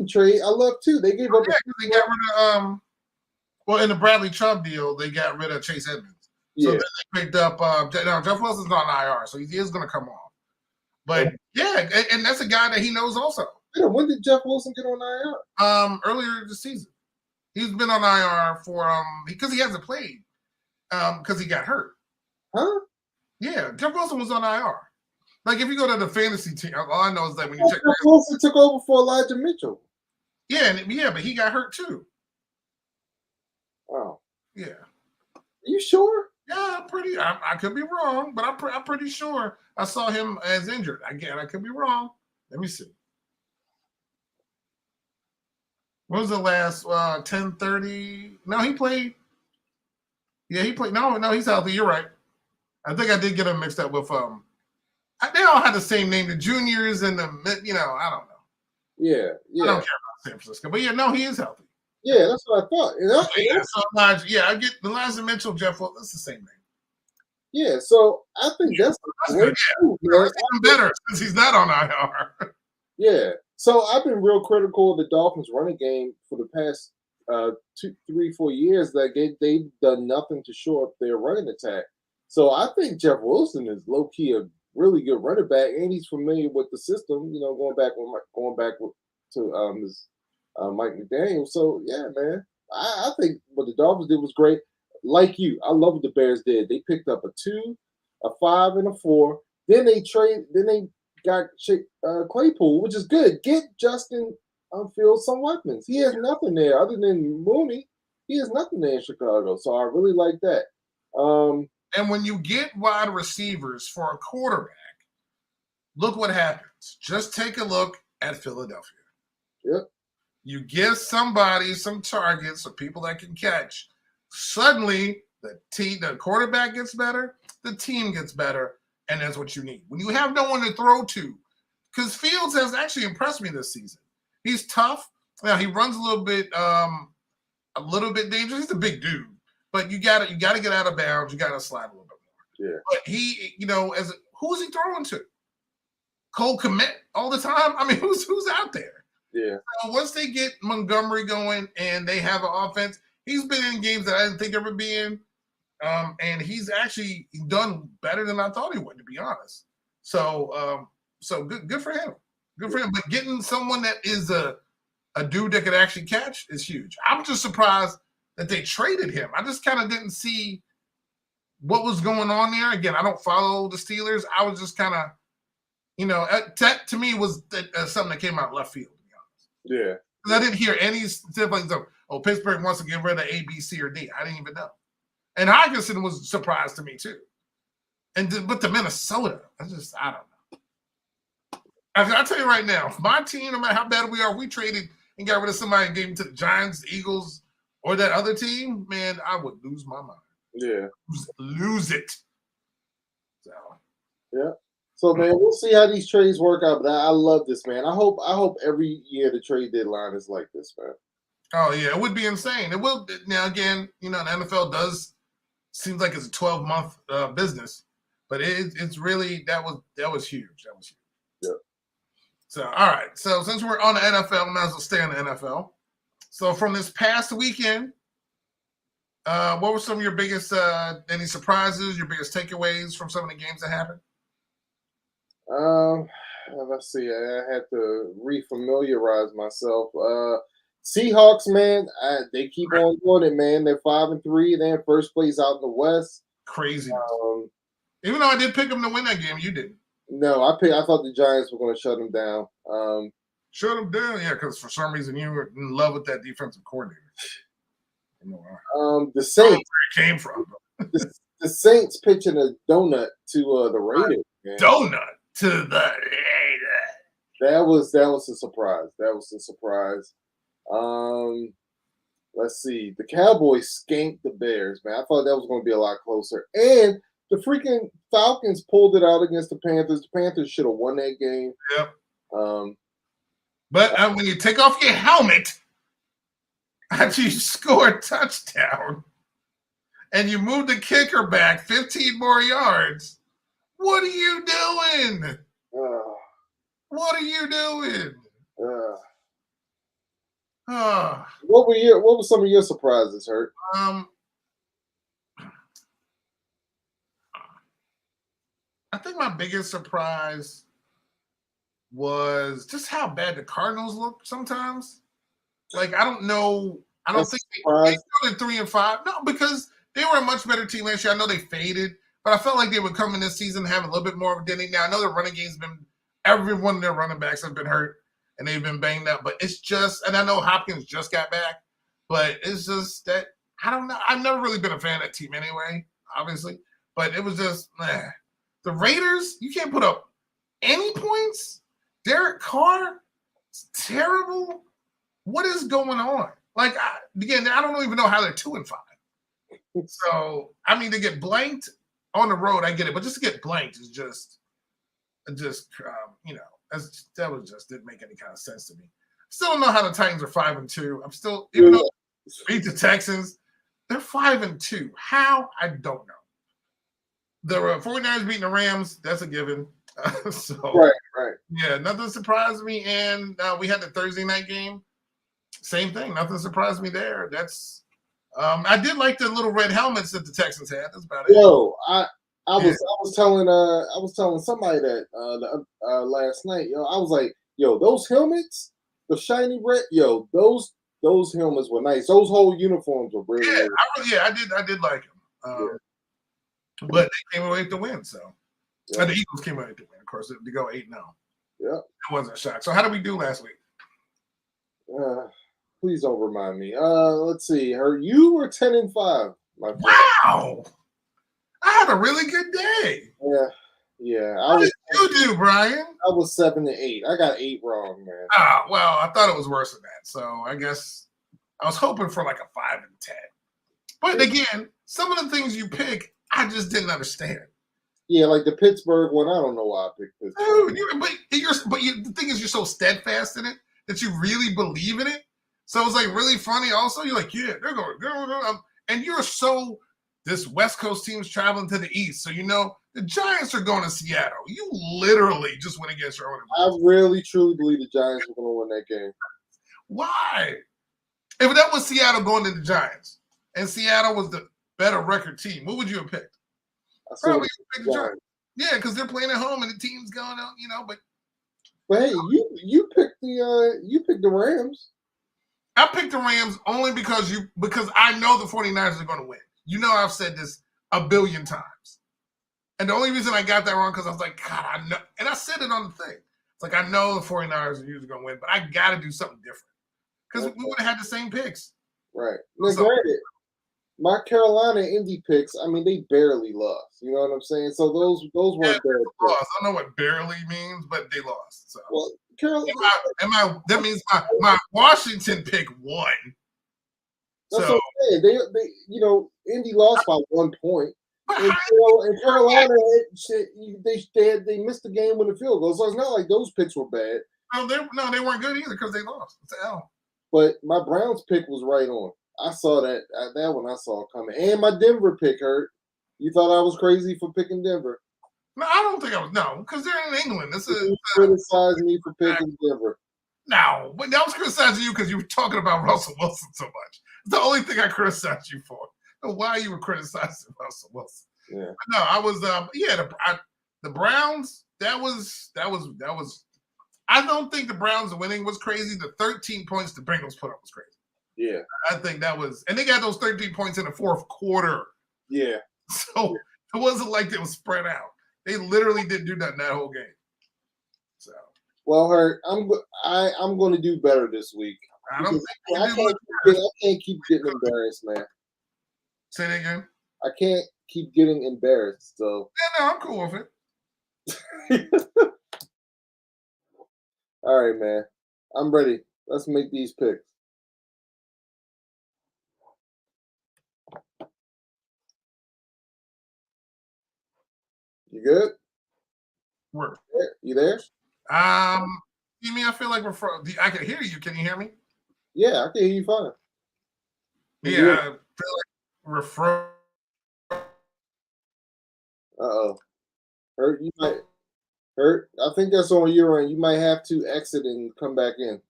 trade, I love too. They gave up. Yeah, they got rid of in the Bradley Chubb deal, they got rid of Chase Edmonds. So then they picked up now Jeff Wilson's on IR, so he is gonna come off. But yeah, and that's a guy that he knows also. Yeah, when did Jeff Wilson get on IR? Earlier this season. He's been on IR for because he hasn't played. Because he got hurt. Huh? Yeah, Jeff Wilson was on IR. Like if you go to the fantasy team, all I know is that when you check, Jeff Wilson took over for Elijah Mitchell. Yeah, but he got hurt too. Oh, yeah. Are you sure? Yeah, I could be wrong, but I'm pretty sure I saw him as injured. Again, I could be wrong. Let me see. When was the last 10:30? No, he played. Yeah, he played. No, he's healthy. You're right. I think I did get him mixed up with they all had the same name, the juniors and the I don't know. Yeah. I don't care about San Francisco, but no, he is healthy. Yeah, that's what I thought. I get Elijah Mitchell, Jeff Wilson. That's the same name. Yeah, so I think that's good. Move, it's even better since he's not on IR. Yeah, so I've been real critical of the Dolphins' running game for the past 2, 3, 4 years. That they've done nothing to shore up their running attack. So I think Jeff Wilson is low key a really good running back, and he's familiar with the system. Going back to Mike McDaniel. So yeah, man, I think what the Dolphins did was great. Like you, I love what the Bears did. They picked up a 2, a 5, and a 4. Then they got Claypool, which is good. Get Justin Fields some weapons. He has nothing there other than Mooney. He has nothing there in Chicago. So I really like that. And when you get wide receivers for a quarterback, look what happens. Just take a look at Philadelphia. Yep. You give somebody some targets or people that can catch. Suddenly, the quarterback gets better, the team gets better, and that's what you need. When you have no one to throw to, because Fields has actually impressed me this season. He's tough. Now he runs a little bit dangerous. He's a big dude, but you got to get out of bounds. You got to slide a little bit more. Yeah. But he, who's he throwing to? Cole Kmet all the time. I mean, who's out there? Yeah. So once they get Montgomery going and they have an offense, he's been in games that I didn't think he would be in. And he's actually done better than I thought he would, to be honest. So good for him. Good for him. But getting someone that is a dude that could actually catch is huge. I'm just surprised that they traded him. I just kind of didn't see what was going on there. Again, I don't follow the Steelers. I was just kind of, that to me was something that came out left field, to be honest. Yeah. Because I didn't hear any stipulations of, Pittsburgh wants to get rid of A, B, C, or D. I didn't even know. And Hockenson was a surprise to me, too. But to Minnesota, I don't know. I'll tell you right now, if my team, no matter how bad we are, we traded and got rid of somebody and gave them to the Giants, the Eagles, or that other team, man, I would lose my mind. Yeah. Lose it. So. Yeah. So, man, we'll see how these trades work out. But I love this, man. I hope every year the trade deadline is like this, man. Oh, yeah. It would be insane. It will. Now, again, the NFL seems like it's a 12-month business. But it's really, that was huge. That was huge. Yeah. So, all right. So, since we're on the NFL, we might as well stay on the NFL. So, from this past weekend, what were some of your biggest, any surprises, your biggest takeaways from some of the games that happened? Let's see. I had to refamiliarize myself. Seahawks, man, they keep on doing it, man. They're 5-3. They're in first place out in the West. Craziness. Um, Even though I did pick them to win that game, you didn't. no, I thought the Giants were going to shut them down. Shut them down, yeah, because for some reason you were in love with that defensive coordinator. You know, The I Saints. don't know where it came from. The Saints pitching a donut to the Raiders. Man. Donut to the Raiders. That was a surprise. That was a surprise. Let's see. The Cowboys skanked the Bears, man. I thought that was going to be a lot closer. And the freaking Falcons pulled it out against the Panthers. The Panthers should have won that game. Yep. Um, But when you take off your helmet after you score a touchdown and you move the kicker back 15 more yards, what are you doing? What are you doing? What were some of your surprises, Hurt? I think my biggest surprise was just how bad the Cardinals look sometimes. Like, I don't know. I don't think they started 3-5. No, because they were a much better team last year. I know they faded, but I felt like they would come in this season having a little bit more of a identity. Now, I know their running game's been – every one of their running backs have been hurt, and they've been banged up. But it's just – and I know Hopkins just got back, but it's just that – I don't know. I've never really been a fan of that team anyway, obviously. But it was just the Raiders, you can't put up any points. Derek Carr, it's terrible. What is going on? Like, again, I don't even know how they're 2-5. So, I mean, to get blanked on the road, I get it. But just to get blanked is just you know, that was just didn't make any kind of sense to me. Still don't know how the Titans are 5-2. I'm still, even though they beat the Texans, they're 5-2. How? I don't know. The 49ers beating the Rams, that's a given. So Right. Yeah, nothing surprised me. And we had the Thursday night game. Same thing. Nothing surprised me there. That's I did like the little red helmets that the Texans had. That's about it. Yo, I was telling somebody that last night. Yo, I was like, yo, those helmets, the shiny red, yo, those helmets were nice. Those whole uniforms were really nice. I did like them. But they came away with the win. So the Eagles came away with the win. Of course, to go 8-0. Yeah, it wasn't a shock. So how did we do last week? Please don't remind me. Let's see. You were 10-5. My friend. Wow, I had a really good day. Yeah. How did you do, Brian? I was 7-8. I got 8 wrong, man. Well, I thought it was worse than that. So I guess I was hoping for like a 5-10. But again, some of the things you pick, I just didn't understand. Yeah, like the Pittsburgh one. I don't know why I picked Pittsburgh. The thing is, you're so steadfast in it that you really believe in it. So it's like really funny. Also, you're like, yeah, they're going, and you're so this West Coast team's traveling to the East, so you know the Giants are going to Seattle. You literally just went against your own. I really truly believe the Giants were going to win that game. Why? If that was Seattle going to the Giants, and Seattle was the better record team, what would you have picked? Probably pick the Giants. Yeah, because they're playing at home and the team's going out, you know. But hey, you picked the Rams. I picked the Rams only because I know the 49ers are going to win. You know, I've said this a billion times. And the only reason I got that wrong because I was like, God, I know. And I said it on the thing. It's like, I know the 49ers are usually going to win, but I got to do something different. Because we would have had the same picks. Right. Now, granted, my Carolina Indy picks, I mean, they barely lost. You know what I'm saying? So those weren't bad. I don't know what barely means, but they lost. So. Well, Carolina. That means my Washington pick won. That's so okay. They Indy lost by 1 point. And Carolina, they missed the game with a field goal. So it's not like those picks were bad. No, they weren't good either because they lost. It's the L. But my Browns pick was right on. I saw that one. I saw coming, and my Denver pick hurt. You thought I was crazy for picking Denver? No, I don't think I was. No, because they're in England. You criticized me for picking Denver. No, but I was criticizing you because you were talking about Russell Wilson so much. It's the only thing I criticized you for. I don't know why you were criticizing Russell Wilson. Yeah. No, I was. The Browns. That was. I don't think the Browns winning was crazy. The 13 points the Bengals put up was crazy. Yeah. I think that was, and they got those 13 points in the fourth quarter. Yeah. So it wasn't like it was spread out. They literally didn't do nothing that whole game. So Well, Hurt, I'm going to do better this week. I don't think you I do can't, much I worse. can't keep getting embarrassed, man. Say that again. I can't keep getting embarrassed. So, Yeah, no, I'm cool with it. all right, man. I'm ready. Let's make these picks. You good? Work. You there? You mean I feel like I can hear you. Can you hear me? Yeah, I can hear you fine. Yeah, I feel like refer. Uh-oh. Hurt, you might Hurt. I think that's on your end. You might have to exit and come back in.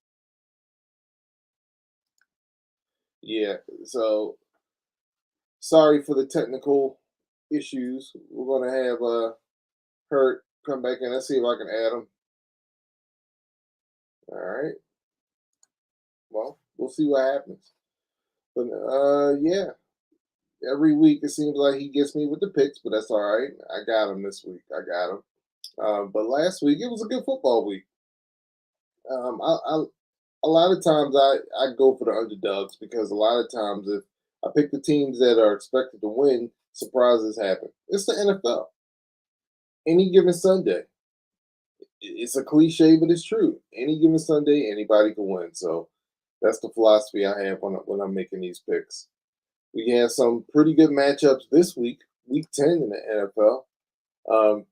Yeah. So sorry for the technical issues. We're gonna have Hurt come back in. Let's see if I can add him. All right. Well, we'll see what happens. But yeah. Every week it seems like he gets me with the picks, but that's all right. I got him this week. I got him. But last week it was a good football week. A lot of times I go for the underdogs because a lot of times if I pick the teams that are expected to win, surprises happen. It's the NFL. Any given Sunday, it's a cliche, but it's true. Any given Sunday, anybody can win. So that's the philosophy I have when I'm making these picks. We have some pretty good matchups this week, week 10 in the NFL.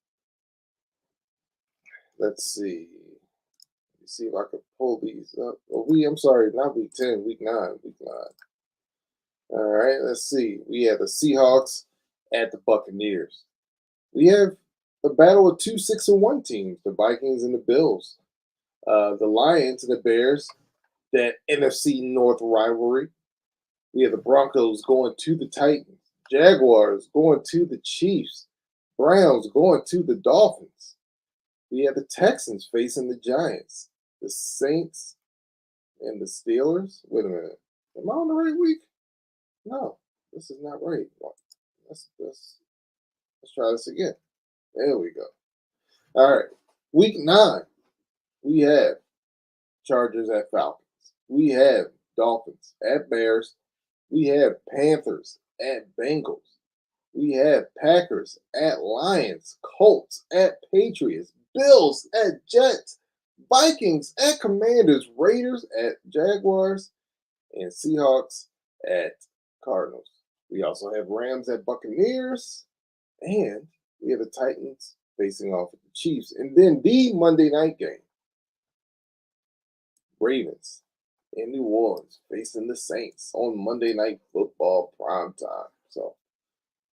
Let's see. Let me see if I can pull these up. I'm sorry, not week 10, week 9, week 9. All right, let's see. We have the Seahawks at the Buccaneers. We have a battle of two 6-1 teams, the Vikings and the Bills. The Lions and the Bears, that NFC North rivalry. We have the Broncos going to the Titans, Jaguars going to the Chiefs, Browns going to the Dolphins. We have the Texans facing the Giants, the Saints and the Steelers. Wait a minute. Am I on the right week? No, this is not right. Let's try this again. There we go. All right. Week 9, we have Chargers at Falcons. We have Dolphins at Bears. We have Panthers at Bengals. We have Packers at Lions, Colts at Patriots, Bills at Jets, Vikings at Commanders, Raiders at Jaguars, and Seahawks at Cardinals. We also have Rams at Buccaneers, and we have the Titans facing off with the Chiefs. And then the Monday night game, Ravens in New Orleans facing the Saints on Monday Night Football prime time. So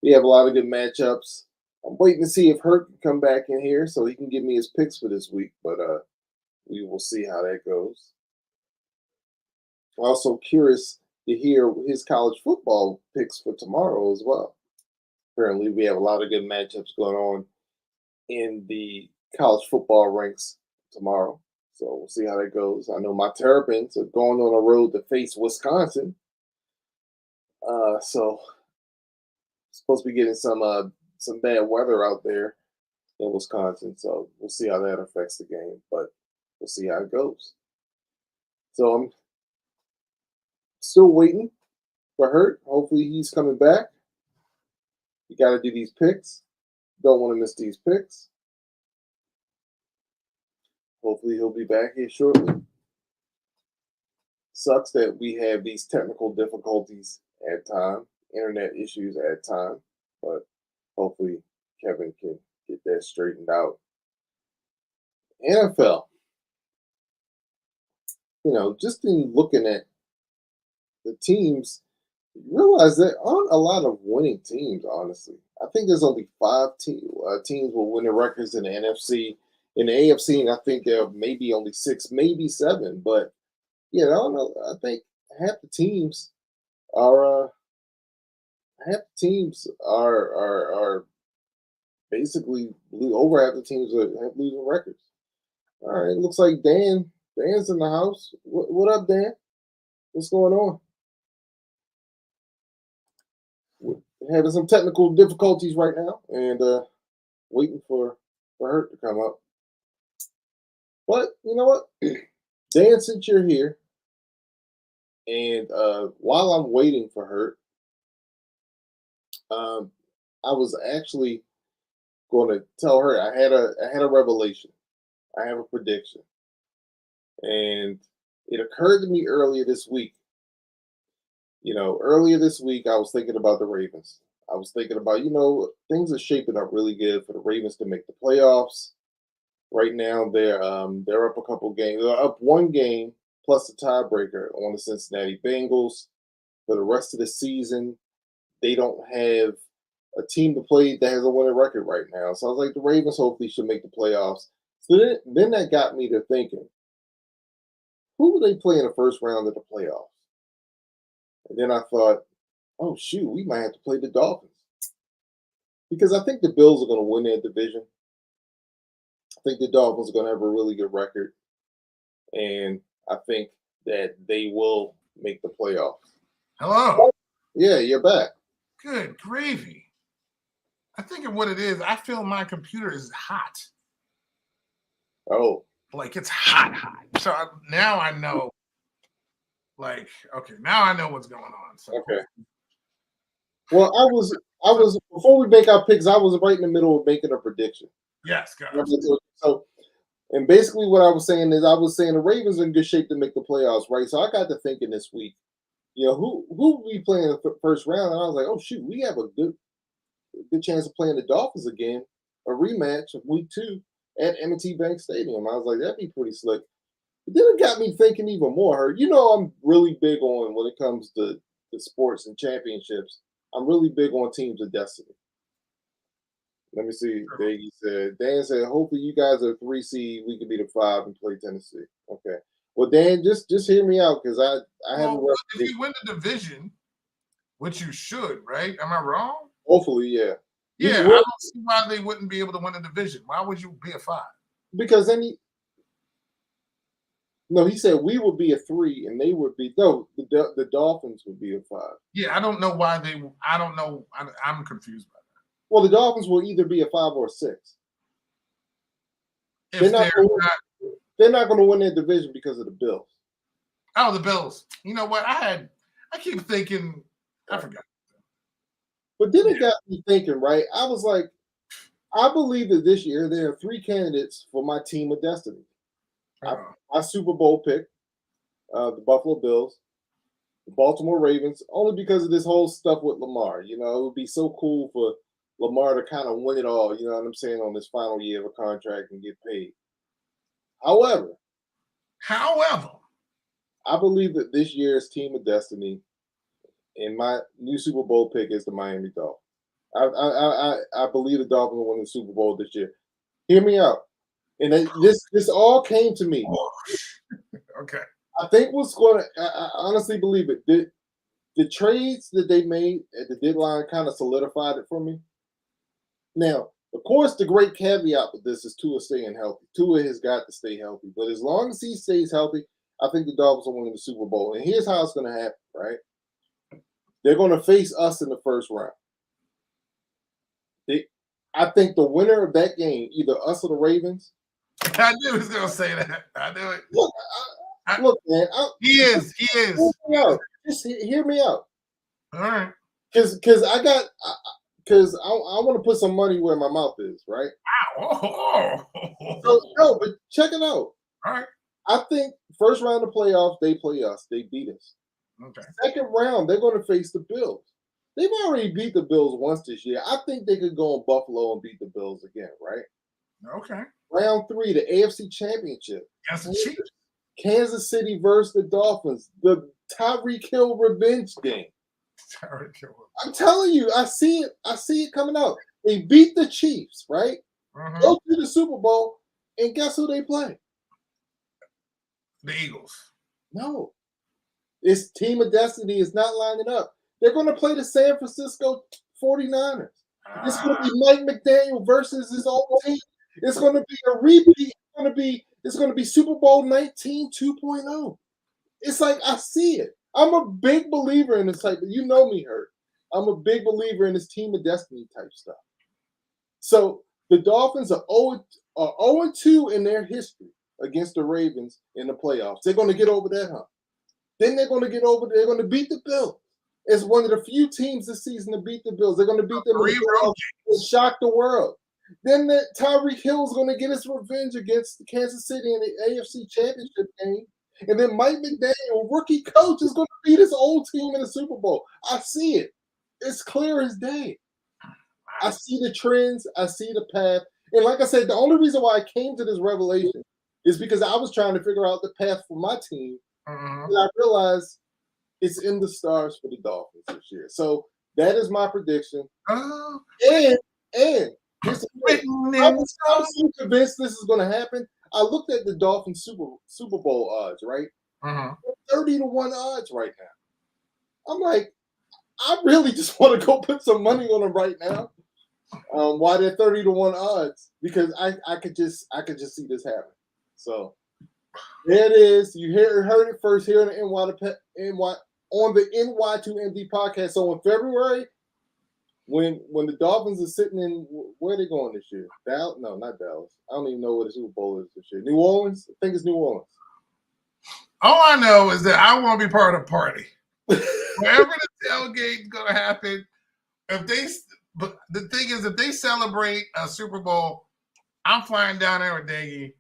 we have a lot of good matchups. I'm waiting to see if Hurt can come back in here so he can give me his picks for this week, but we will see how that goes. Also curious to hear his college football picks for tomorrow as well. Apparently, we have a lot of good matchups going on in the college football ranks tomorrow. So we'll see how that goes. I know my Terrapins are going on a road to face Wisconsin. So supposed to be getting some bad weather out there in Wisconsin. So we'll see how that affects the game, but we'll see how it goes. So I'm still waiting for Hurt. Hopefully he's coming back. You got to do these picks. Don't want to miss these picks. Hopefully he'll be back here shortly. Sucks that we have these technical difficulties at time, internet issues at time, but hopefully Kevin can get that straightened out. NFL. Just in looking at the teams, you realize there aren't a lot of winning teams, honestly. I think there's only 5 teams with winning records in the NFC. In the AFC, I think there are maybe only 6, maybe 7. But, I don't know. I think half the teams are basically over half the teams that have losing records. All right, it looks like Dan's in the house. What up, Dan? What's going on? having some technical difficulties right now, and waiting for Hurt to come up. But you know what, Dan, since you're here, and while I'm waiting for Hurt, um, I was actually going to tell her I had a revelation. I have a prediction, and it occurred to me earlier this week. Earlier this week, I was thinking about the Ravens. I was thinking about, things are shaping up really good for the Ravens to make the playoffs. Right now, they're up a couple games. They're up one game plus the tiebreaker on the Cincinnati Bengals. For the rest of the season, they don't have a team to play that has a winning record right now. So I was like, the Ravens hopefully should make the playoffs. So then that got me to thinking, who would they play in the first round of the playoffs? And then I thought, oh shoot, we might have to play the Dolphins. Because I think the Bills are going to win their division. I think the Dolphins are going to have a really good record. And I think that they will make the playoffs. Hello. Yeah, you're back. Good gravy. I think of what it is. I feel my computer is hot. Oh. Like it's hot. So now I know. Like, okay, now I know what's going on. So. Okay. Well, I was before we make our picks, I was right in the middle of making a prediction. Yes, go. So, and basically what I was saying is I was saying the Ravens are in good shape to make the playoffs, right? So I got to thinking this week, who we play in the first round? And I was like, oh shoot, we have a good chance of playing the Dolphins again, a rematch of week 2 at M&T Bank Stadium. I was like, that'd be pretty slick. But then it got me thinking even more. I'm really big on when it comes to sports and championships. I'm really big on teams of destiny. Let me see. Dan said, hopefully you guys are 3 seed. We could be the 5 and play Tennessee. Okay. Well, Dan, just hear me out because I haven't. Well, if you win the division, which you should, right? Am I wrong? Hopefully, yeah. Yeah, I don't see why they wouldn't be able to win a division. Why would you be a 5? Because then no, he said we would be a 3 and they would be the Dolphins would be a 5. Yeah, I don't know why I don't know. I'm confused by that. Well, the Dolphins will either be a 5 or a 6. If they're not going to win their division because of the Bills. Oh, the Bills. You know what? I keep thinking. I forgot. But then it got me thinking, right? I was like, I believe that this year there are 3 candidates for my team of destiny. My Super Bowl pick, the Buffalo Bills, the Baltimore Ravens, only because of this whole stuff with Lamar. It would be so cool for Lamar to kind of win it all, you know what I'm saying, on this final year of a contract and get paid. However, I believe that this year's team of destiny and my new Super Bowl pick is the Miami Dolphins. I believe the Dolphins will win the Super Bowl this year. Hear me out. And this all came to me. Okay. I think what's going to, I honestly believe it. The trades that they made at the deadline kind of solidified it for me. Now, of course, the great caveat with this is Tua staying healthy. Tua has got to stay healthy. But as long as he stays healthy, I think the Dolphins will win the Super Bowl. And here's how it's going to happen, right? They're going to face us in the first round. I think the winner of that game, either us or the Ravens. I knew he was going to say that. I knew it. Look, man. He is. Just hear me out. All right. Because I want to put some money where my mouth is, right? Wow. So, no, but check it out. All right. I think first round of playoffs, they play us. They beat us. Okay. Second round, they're going to face the Bills. They've already beat the Bills once this year. I think they could go in Buffalo and beat the Bills again, right? Okay. Round 3, the AFC Championship. That's the Chiefs. Kansas City versus the Dolphins. The Tyreek Hill revenge game. I'm telling you, I see it coming out. They beat the Chiefs, right? Mm-hmm. Go to the Super Bowl, and guess who they play? The Eagles. No. This team of destiny is not lining up. They're going to play the San Francisco 49ers. It's going to be Mike McDaniel versus his old team. It's going to be a repeat. It's going to be Super Bowl 19 2.0. It's like I see it. I'm a big believer in this type. You know me, Hurt. I'm a big believer in this team of destiny type stuff. So the Dolphins are 0-2 in their history against the Ravens in the playoffs. They're going to get over that hump. Then they're going to beat the Bills. It's one of the few teams this season to beat the Bills. They're going to beat them in the playoffs and shock the world. Then Tyreek Hill is going to get his revenge against Kansas City in the AFC Championship game. And then Mike McDaniel, rookie coach, is going to beat his old team in the Super Bowl. I see it. It's clear as day. I see the trends. I see the path. And like I said, the only reason why I came to this revelation is because I was trying to figure out the path for my team. And I realized it's in the stars for the Dolphins this year. So that is my prediction. And here's the thing. I was so convinced this is going to happen. I looked at the Dolphins Super Bowl odds, right? 30-1 odds right now. I'm like, I really just want to go put some money on them right now. Why they're 30-1 odds? Because I could just see this happen. So there it is. You heard it first here on the on the NY2MD podcast. So in February, when the Dolphins are sitting in, where are they going this year? Dallas? No, not Dallas. I don't even know where the Super Bowl is this year. New Orleans? I think it's New Orleans. All I know is that I want to be part of the party. Wherever the tailgate's going to happen, but the thing is, if they celebrate a Super Bowl, I'm flying down there with Daggy.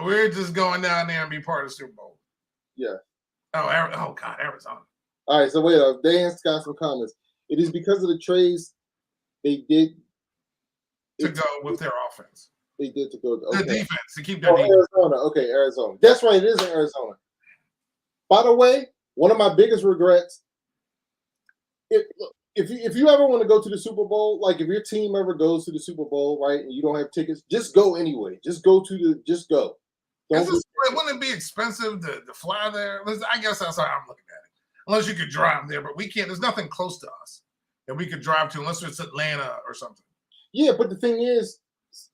We're just going down there and be part of the Super Bowl. Yeah. Oh God, Arizona. All right, so wait up. Dan's got some comments. It is because of the trades they did to go with their offense. They did to go. Okay. The defense to keep their defense. Arizona. Okay, Arizona. That's right. It is in Arizona. By the way, one of my biggest regrets. If you ever want to go to the Super Bowl, like if your team ever goes to the Super Bowl, right, and you don't have tickets, just go anyway. Just go. Wouldn't it be expensive to fly there? I guess that's how I'm looking at it. Unless you could drive there, but we can't. There's nothing close to us that we could drive to unless it's Atlanta or something. Yeah, but the thing is,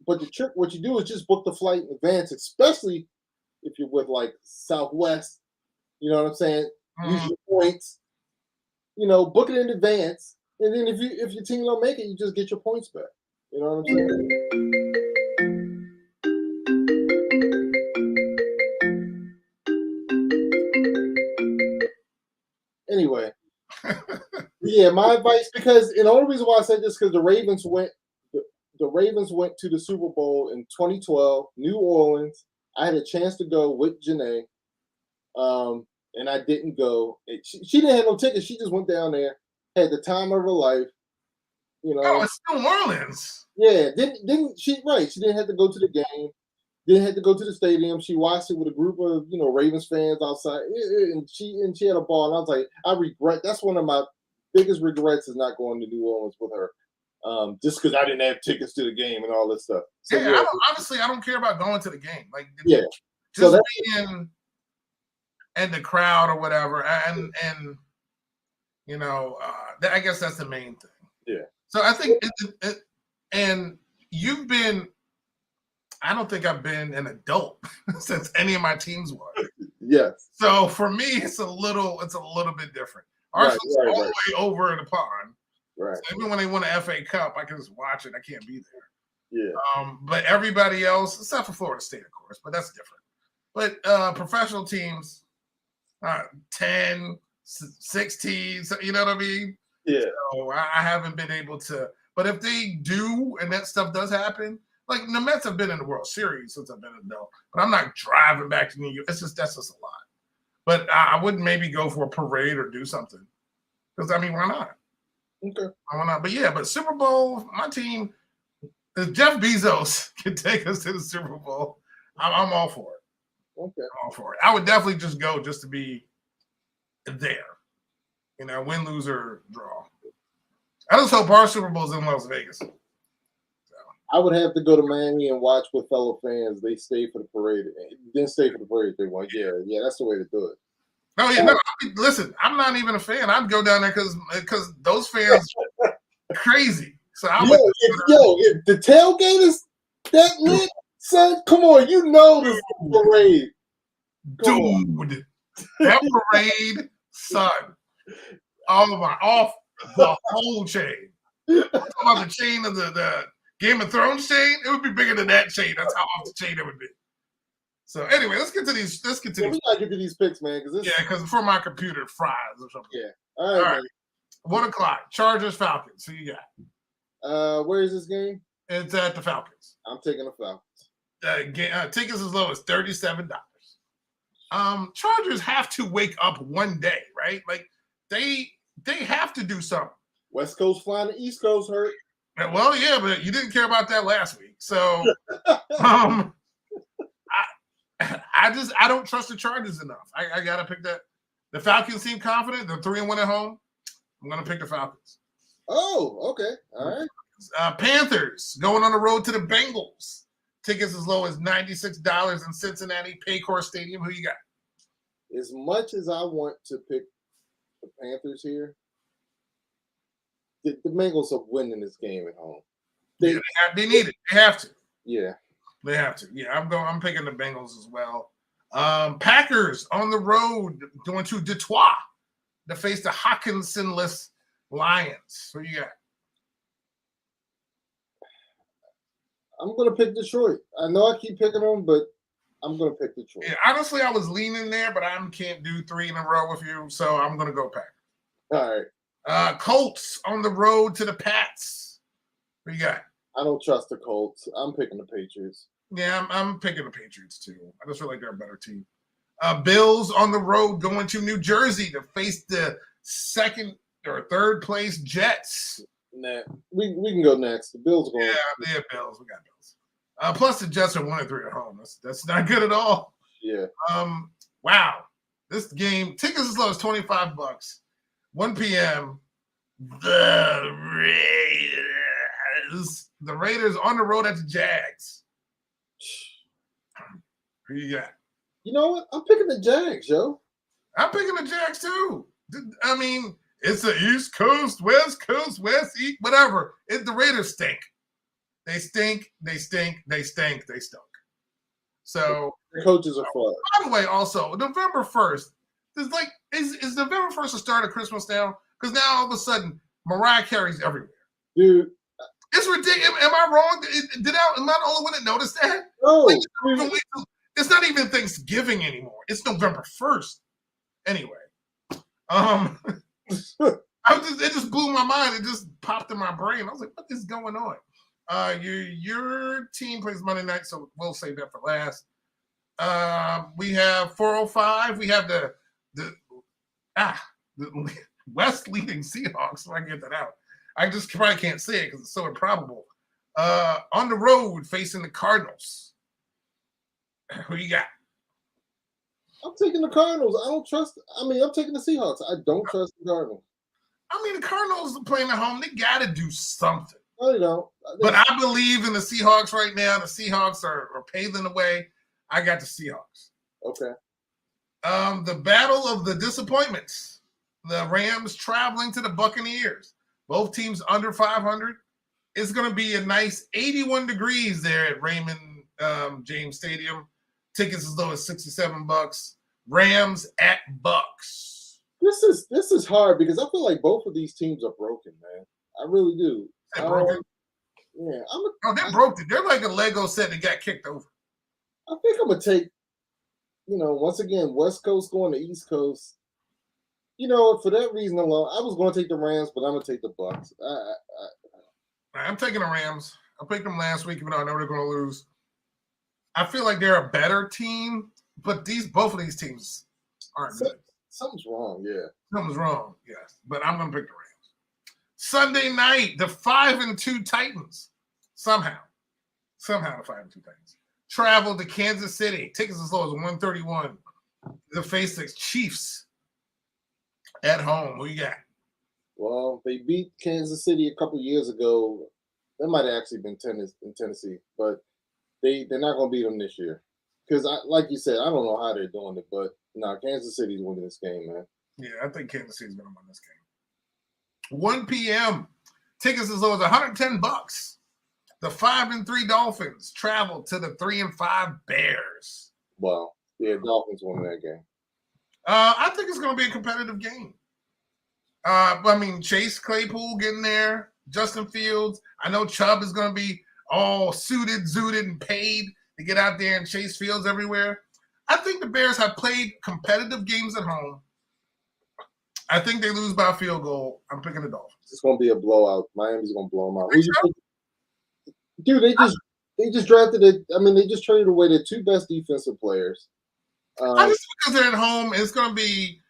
what you do is just book the flight in advance, especially if you're with like Southwest. You know what I'm saying? Use your points. Book it in advance, and then if your team don't make it, you just get your points back. You know what I'm saying? Anyway, yeah, my advice, and the only reason why I said this because the Ravens went to the Super Bowl in 2012, New Orleans. I had a chance to go with Janae, and I didn't go. She didn't have no tickets. She just went down there, had the time of her life. Oh, it's New Orleans. Yeah, didn't she? Right, she didn't have to go to the game. Didn't have to go to the stadium. She watched it with a group of Ravens fans outside, and she had a ball. And I was like, I regret. That's one of my biggest regrets is not going to New Orleans with her, just because I didn't have tickets to the game and all this stuff. So, yeah, I don't care about going to the game. Like, just being in the crowd or whatever, and I guess that's the main thing. Yeah. So I think, and you've been. I don't think I've been an adult since any of my teams were. Yes. So for me, it's a little bit different. Arsenal's all the way over in the pond. Right. So even when they won the FA Cup, I can just watch it. I can't be there. Yeah. But everybody else, except for Florida State, of course, but that's different. But professional teams, 10, 16, you know what I mean? Yeah. So I haven't been able to. But if they do, and that stuff does happen. Like the Mets have been in the World Series since I've been an adult, but I'm not driving back to New York. That's just a lot. But I wouldn't maybe go for a parade or do something because why not? Okay, why not? But Super Bowl, my team, if Jeff Bezos can take us to the Super Bowl, I'm all for it. Okay, I'm all for it. I would definitely just go just to be there. Win, lose, or draw. I just hope our Super Bowl's in Las Vegas. I would have to go to Miami and watch with fellow fans. They stay for the parade. Then stay for the parade if they want. Yeah, that's the way to do it. No, yeah, no. Listen, I'm not even a fan. I'd go down there because those fans crazy. So I would. If the tailgate is that lit, son, come on, this parade, dude. That parade, son. All The whole chain. Talking about the chain of the Game of Thrones chain, it would be bigger than that chain. That's how off the chain it would be. So anyway, let's get to these. Yeah, we gotta get to these picks, man. Yeah, because before my computer fries or something. Yeah. All right. 1:00. Chargers, Falcons. Who you got? Where is this game? It's at the Falcons. I'm taking the Falcons. Tickets as low as $37. Chargers have to wake up one day, right? Like they have to do something. West Coast flying the East Coast hurt. Well, yeah, but you didn't care about that last week. So I don't trust the Chargers enough. I gotta pick that. The Falcons seem confident. They're 3-1 at home. I'm gonna pick the Falcons. Oh, okay. All right. Panthers going on the road to the Bengals. Tickets as low as $96 in Cincinnati Paycor Stadium. Who you got? As much as I want to pick the Panthers here, the Bengals are winning this game at home. They need it. They have to. Yeah. They have to. Yeah, I'm picking the Bengals as well. Packers on the road going to Detroit to face the Hawkinson-less Lions. Who you got? I'm going to pick Detroit. I know I keep picking them, but I'm going to pick Detroit. Yeah, honestly, I was leaning there, but I can't do 3 in a row with you, so I'm going to go Packers. All right. Colts on the road to the Pats. What you got? I don't trust the Colts. I'm picking the Patriots. Yeah, I'm picking the Patriots too. I just feel like they're a better team. Bills on the road going to New Jersey to face the second or third place Jets. Nah, we can go next. The Bills are going. Yeah, Bills. We got Bills. Plus the Jets are 1-3 at home. That's not good at all. Yeah. Wow. This game tickets as low as $25. 1 p.m. The Raiders on the road at the Jags. Who you got? You know what? I'm picking the Jags, yo. I'm picking the Jags too. I mean, it's the East Coast, West Coast, West, East, whatever. The Raiders stink. They stink. They stink. They stink. They stunk. So the coaches are flawed. By the way, also November 1st. Is November 1st the start of Christmas now? Because now all of a sudden Mariah Carey's everywhere. Dude. It's ridiculous. Am I wrong? Am I the only one that noticed that? No. It's not even Thanksgiving anymore. It's November 1st. Anyway. It just blew my mind. It just popped in my brain. I was like, what is going on? Your team plays Monday night, so we'll save that for last. We have 4:05. We have the West leading Seahawks, so I can get that out. I just probably can't say it because it's so improbable. On the road facing the Cardinals. Who you got? I'm taking the Cardinals. I'm taking the Seahawks. I don't trust the Cardinals. I mean, the Cardinals are playing at home. They got to do something. No, they don't. But I believe in the Seahawks right now. The Seahawks are paving the way. I got the Seahawks. Okay. The battle of the disappointments. The Rams traveling to the Buccaneers. Both teams under 500. It's going to be a nice 81 degrees there at Raymond James Stadium. Tickets as low as $67. Rams at Bucks. This is hard because I feel like both of these teams are broken, man. I really do. They're broken? Yeah. They're broken. They're like a Lego set that got kicked over. I think I'm going to take, once again, West Coast going to East Coast. For that reason alone, I was going to take the Rams, but I'm going to take the Bucks. I'm taking the Rams. I picked them last week, even though I know they're going to lose. I feel like they're a better team, but both of these teams aren't good. Something's wrong, yeah. Something's wrong, yes. But I'm going to pick the Rams. Sunday night, the 5-2 Titans. Somehow the 5-2 Titans travel to Kansas City. Tickets as low as $131. The face the Chiefs at home. Who you got? Well, they beat Kansas City a couple years ago. That might have actually been in Tennessee, but they're not going to beat them this year. Because, like you said, I don't know how they're doing it, but Kansas City's winning this game, man. Yeah, I think Kansas City's going to win this game. 1 p.m. Tickets as low as $110. The 5-3 Dolphins travel to the 3-5 Bears. Wow. Yeah, Dolphins winning that game. I think it's going to be a competitive game. I mean, Chase Claypool getting there, Justin Fields. I know Chubb is going to be all suited, zooted, and paid to get out there and chase Fields everywhere. I think the Bears have played competitive games at home. I think they lose by a field goal. I'm picking the Dolphins. It's going to be a blowout. Miami's going to blow them out. Who you pick? Dude, they just drafted it. I mean, they just traded away their two best defensive players. I just because they're at home, it's going to be,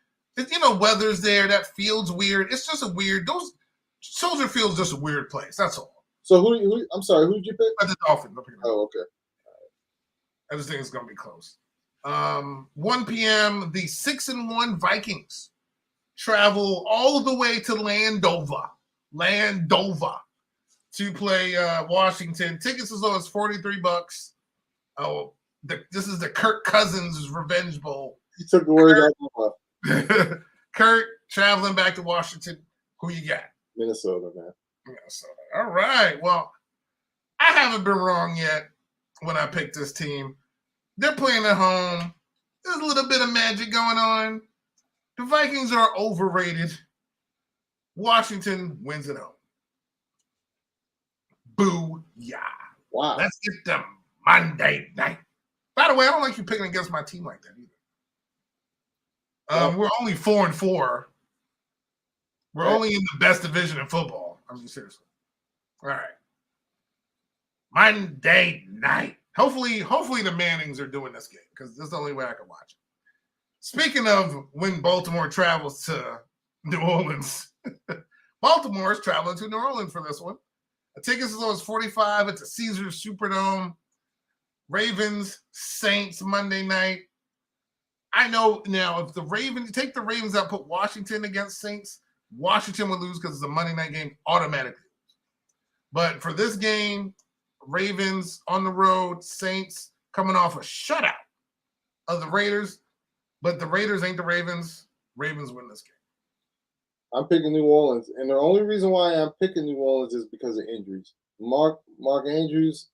weather's there. That field's weird. It's just a weird. Those Soldier Field's just a weird place. That's all. So who? I'm sorry. Who did you pick? The Dolphins. Oh, okay. I just think it's going to be close. 1 p.m. The 6-1 Vikings travel all the way to Landover to play Washington. Tickets as low as $43. Oh, this is the Kirk Cousins Revenge Bowl. You took the word out of my mouth. Kirk traveling back to Washington. Who you got? Minnesota, man. Minnesota. All right. Well, I haven't been wrong yet when I picked this team. They're playing at home. There's a little bit of magic going on. The Vikings are overrated. Washington wins at home. Boo-yah. Wow. Let's get them Monday night. By the way, I don't like you picking against my team like that either. We're only 4-4. We're only in the best division in football. I'm just serious. All right. Monday night. Hopefully the Mannings are doing this game because this is the only way I can watch it. Speaking of when Baltimore travels to New Orleans, Baltimore is traveling to New Orleans for this one. The tickets as low as $45 at the Caesars Superdome. Ravens, Saints Monday night. I know now if the Ravens take the Ravens out, put Washington against Saints, Washington would lose because it's a Monday night game automatically. But for this game, Ravens on the road, Saints coming off a shutout of the Raiders, but the Raiders ain't the Ravens. Ravens win this game. I'm picking New Orleans, and the only reason why I'm picking New Orleans is because of injuries. Mark Andrews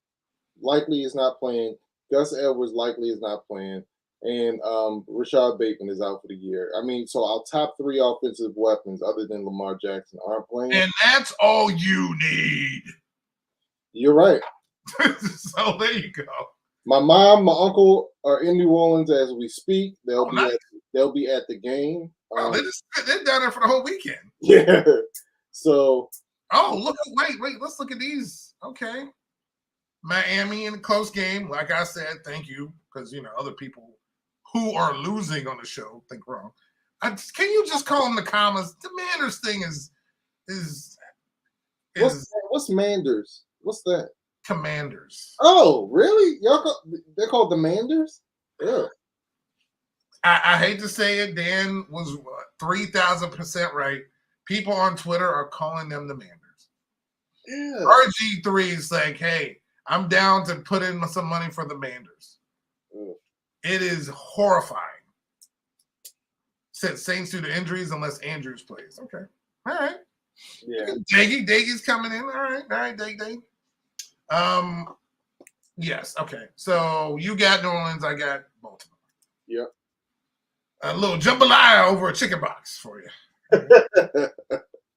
likely is not playing. Gus Edwards likely is not playing. And Rashad Bateman is out for the year. I mean, so our top three offensive weapons other than Lamar Jackson aren't playing. And that's all you need. You're right. So there you go. My mom, my uncle are in New Orleans as we speak. They'll be at the game. Oh, they're down there for the whole weekend. Yeah. So. Oh, wait. Let's look at these. Okay. Miami in a close game. Like I said, thank you. Because, other people who are losing on the show think wrong. Can you just call them the commas? The Manders thing is what's Manders? What's that? Commanders. Oh, really? They're called the Manders? Yeah. I hate to say it. Dan was 3,000% right. People on Twitter are calling them the Manders. Yeah. RG3 is like, hey, I'm down to put in some money for the Manders. It is horrifying. Said Saints due to injuries unless Andrews plays. Okay. All right. Yeah. Daggy's coming in. All right, Dag. Yes. Okay. So you got New Orleans. I got Baltimore. Yep. A little jambalaya over a chicken box for you.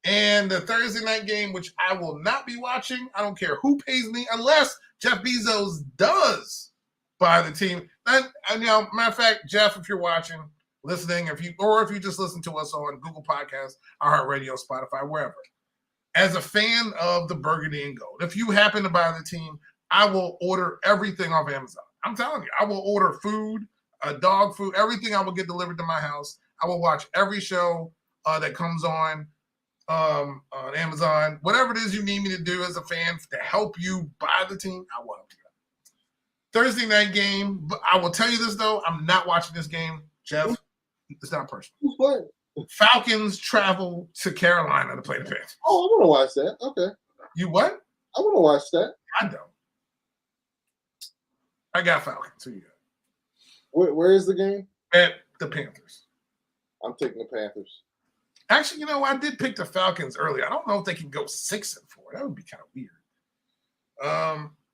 And the Thursday night game, which I will not be watching. I don't care who pays me unless Jeff Bezos does buy the team. And matter of fact, Jeff, if you're watching, listening, if you just listen to us on Google Podcasts, iHeartRadio, Spotify, wherever. As a fan of the Burgundy and Gold, if you happen to buy the team, I will order everything off Amazon. I'm telling you, I will order food, dog food, everything I will get delivered to my house. I will watch every show that comes on Amazon. Whatever it is you need me to do as a fan to help you buy the team, I will help you. Thursday night game, but I will tell you this, though. I'm not watching this game, Jeff. It's not personal. Who's playing? Falcons travel to Carolina to play the Panthers. Oh, I want to watch that. Okay. You what? I want to watch that. I don't. I got Falcons. Who you got? Where is the game? At the Panthers. I'm taking the Panthers. Actually, I did pick the Falcons earlier. I don't know if they can go 6-4. That would be kind of weird.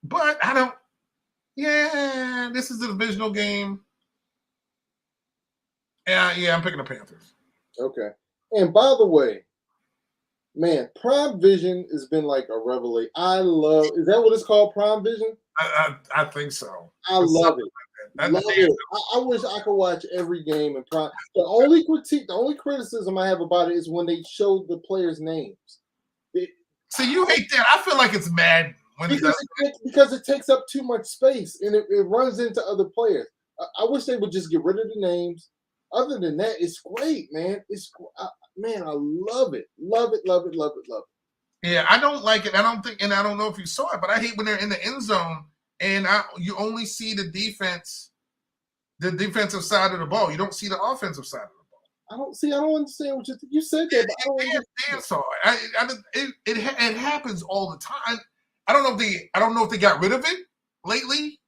But I don't. Yeah, this is a divisional game. Yeah, I'm picking the Panthers. Okay. And by the way, Man, Prime Vision has been like a revelation. Is that what it's called, Prime Vision? I think so. I It's love something it. like that. Love it. I wish I could watch every game in Prime. The only criticism I have about it is when they show the players' names. So you hate that? I feel like it's mad when it does. Because it takes up too much space and it runs into other players. I wish they would just get rid of the names. Other than that, it's great, man. Man, I love it. Love it, love it, love it, love it. Yeah, I don't like it. I don't think, and I don't know if you saw it, but I hate when they're in the end zone and you only see the defensive side of the ball. You don't see the offensive side of the ball. I don't understand what you said that, but I don't understand. Dan saw it. It happens all the time. I don't know if they got rid of it lately,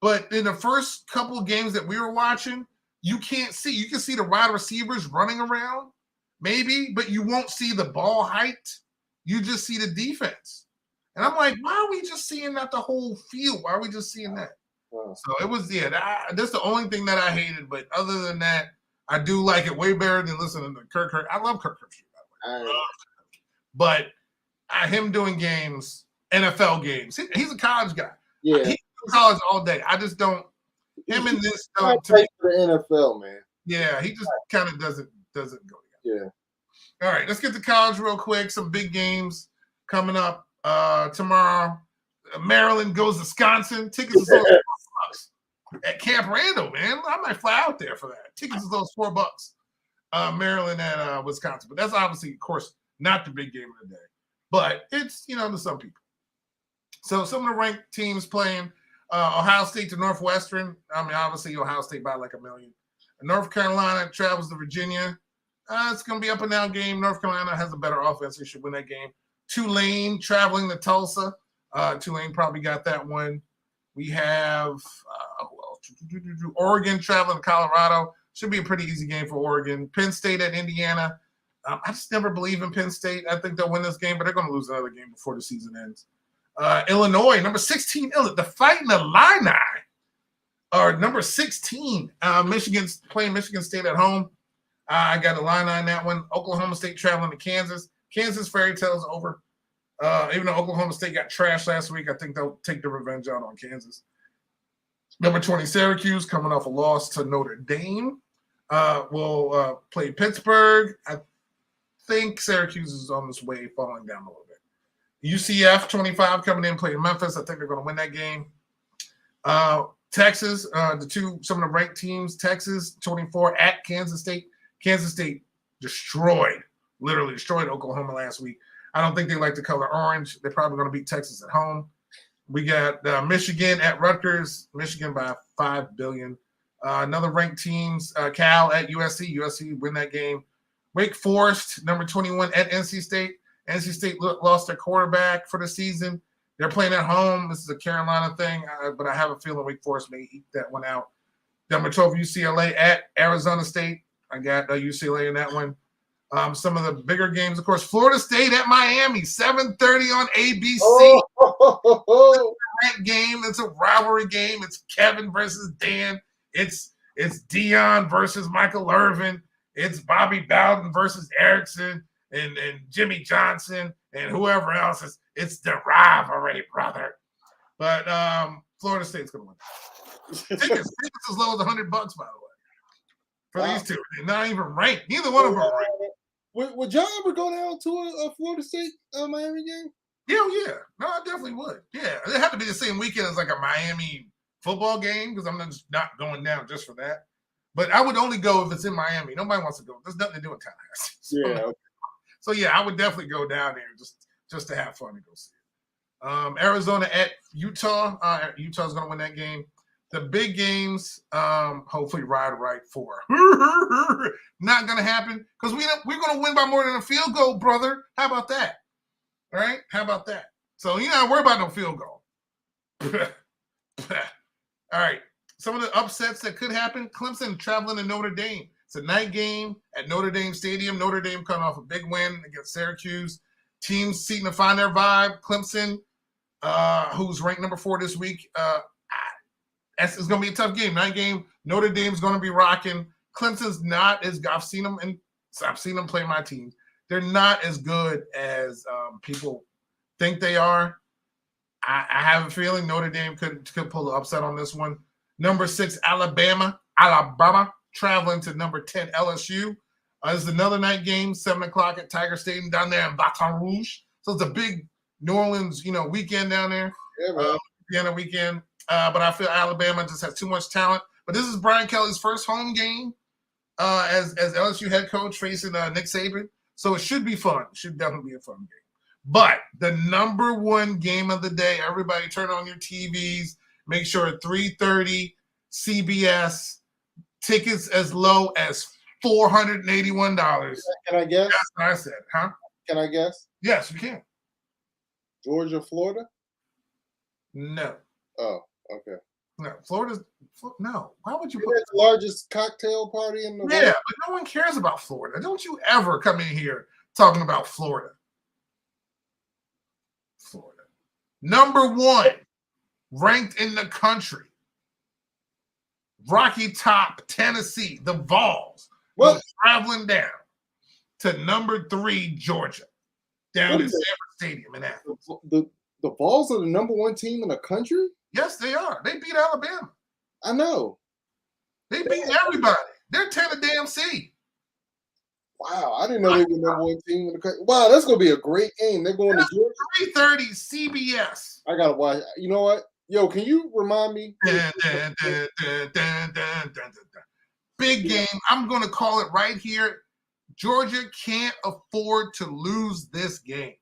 but in the first couple of games that we were watching, you can't see. You can see the wide receivers running around, maybe, but you won't see the ball height. You just see the defense. And I'm like, why are we just seeing that the whole field? Why are we just seeing that? Wow. So it was, that's the only thing that I hated. But other than that, I do like it way better than listening to Kirk. I love Kirk Herbstreit, by the way. But him doing games, NFL games, he's a college guy. Yeah. He's in college all day. I just don't. Him and this to me, for the NFL, man. Yeah, he just kind of doesn't go together. Yeah. All right, let's get to college real quick. Some big games coming up tomorrow. Maryland goes to Wisconsin. Tickets are $4 at Camp Randall, man. I might fly out there for that. Tickets are those $4. Maryland at Wisconsin, but that's obviously, of course, not the big game of the day. But it's to some people. So some of the ranked teams playing. Ohio State to Northwestern. I mean, obviously, Ohio State by like 1 million. North Carolina travels to Virginia. It's going to be up and down game. North Carolina has a better offense. They should win that game. Tulane traveling to Tulsa. Tulane probably got that one. We have Oregon traveling to Colorado. Should be a pretty easy game for Oregon. Penn State at Indiana. I just never believe in Penn State. I think they'll win this game, but they're going to lose another game before the season ends. Illinois, number 16, the Fighting Illini are number 16. Michigan's playing Michigan State at home. I got Illini in that one. Oklahoma State traveling to Kansas. Kansas fairy tales over. Even though Oklahoma State got trashed last week, I think they'll take the revenge out on Kansas. Number 20, Syracuse, coming off a loss to Notre Dame. Will play Pittsburgh. I think Syracuse is on this way, falling down a little bit. UCF 25 coming in playing Memphis. I think they're going to win that game. Texas, some of the ranked teams. Texas 24 at Kansas State. Kansas State literally destroyed Oklahoma last week. I don't think they like the color orange. They're probably going to beat Texas at home. We got Michigan at Rutgers. Michigan by $5 billion. Another ranked teams. Cal at USC. USC win that game. Wake Forest, number 21 at NC State. NC State lost their quarterback for the season. They're playing at home. This is a Carolina thing, but I have a feeling Wake Forest may eat that one out. Number 12, UCLA at Arizona State. I got UCLA in that one. Some of the bigger games, of course, Florida State at Miami, 7:30 on ABC. Oh. It's a ranked game. It's a rivalry game. It's Kevin versus Dan. It's Dion versus Michael Irvin. It's Bobby Bowden versus Erickson and Jimmy Johnson and whoever else. It's the rivalry, brother. But Florida State's going to win. Tickets as low as $100, by the way. For these two, they're not even ranked. Neither one of them are ranked. Would y'all ever go down to a Florida State Miami game? Hell yeah. No, I definitely would. Yeah. It had to be the same weekend as like a Miami football game because I'm just not going down just for that. But I would only go if it's in Miami. Nobody wants to go. There's nothing to do in Tallahassee. Yeah. So yeah, I would definitely go down there just to have fun and go see it. Arizona at Utah. Utah's going to win that game. The big games, hopefully ride right for. Not going to happen because we're going to win by more than a field goal, brother. How about that? All right? How about that? So you're not worried about no field goal. All right. Some of the upsets that could happen, Clemson traveling to Notre Dame. It's a night game at Notre Dame Stadium. Notre Dame coming off a big win against Syracuse. Teams seeking to find their vibe. Clemson, who's ranked number 4 this week, it's going to be a tough game. Night game. Notre Dame's going to be rocking. Clemson's not as I've seen them play my team. They're not as good as people think they are. I have a feeling Notre Dame could pull the upset on this one. Number 6, Alabama, traveling to number 10, LSU. This is another night game, 7 o'clock at Tiger Stadium down there in Baton Rouge. So it's a big New Orleans, weekend down there. Yeah, man. Weekend. But I feel Alabama just has too much talent. But this is Brian Kelly's first home game as LSU head coach facing Nick Saban. So it should be fun. It should definitely be a fun game. But the number one game of the day, everybody turn on your TVs. Make sure at 3:30 CBS, tickets as low as $481. Can I guess? That's what I said, huh? Can I guess? Yes, you can. Georgia, Florida? No. Oh, okay. No. Florida's no. Why would you Isn't put that the largest cocktail party in the world? Yeah, but no one cares about Florida. Don't you ever come in here talking about Florida. Florida. Number 1, ranked in the country. Rocky Top, Tennessee, the Vols. What? Go traveling down to number 3, Georgia, down What in is Sanford Stadium in Athens. The Vols are the number 1 team in the country? Yes, they are. They beat Alabama. I know. They beat everybody. They're Tennessee. Wow, I didn't know they were the number 1 team in the country. Wow, that's gonna be a great game. They're going to Georgia. 3:30 CBS. I gotta watch. You know what? Yo, can you remind me? Dun, dun, dun, dun, dun, dun, dun, dun. Big game. I'm going to call it right here. Georgia can't afford to lose this game.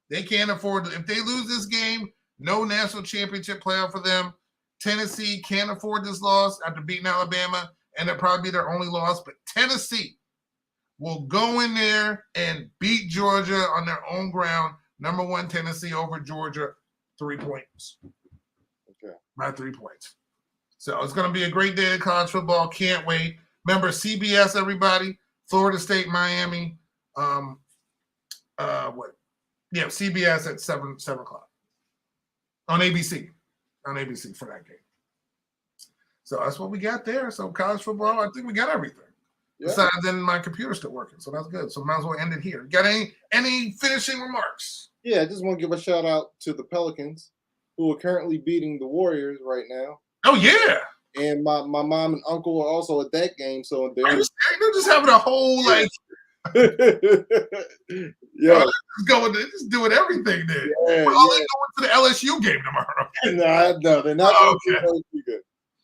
They can't afford to. If they lose this game, no national championship playoff for them. Tennessee can't afford this loss after beating Alabama, and it'll probably be their only loss. But Tennessee will go in there and beat Georgia on their own ground. Number 1, Tennessee over Georgia, 3 points. Okay. By 3 points. So it's going to be a great day of college football. Can't wait. Remember, CBS, everybody. Florida State, Miami. CBS at 7 o'clock. On ABC. On ABC for that game. So that's what we got there. So college football, I think we got everything. Yeah. Besides, then my computer's still working, so that's good. So might as well end it here. Got any finishing remarks? Yeah, I just want to give a shout out to the Pelicans, who are currently beating the Warriors right now. Oh yeah. And my mom and uncle are also at that game, so they're They're just having a whole yeah, just doing everything there. yeah, They going to the LSU game tomorrow. no, they're not. Oh, going to be good.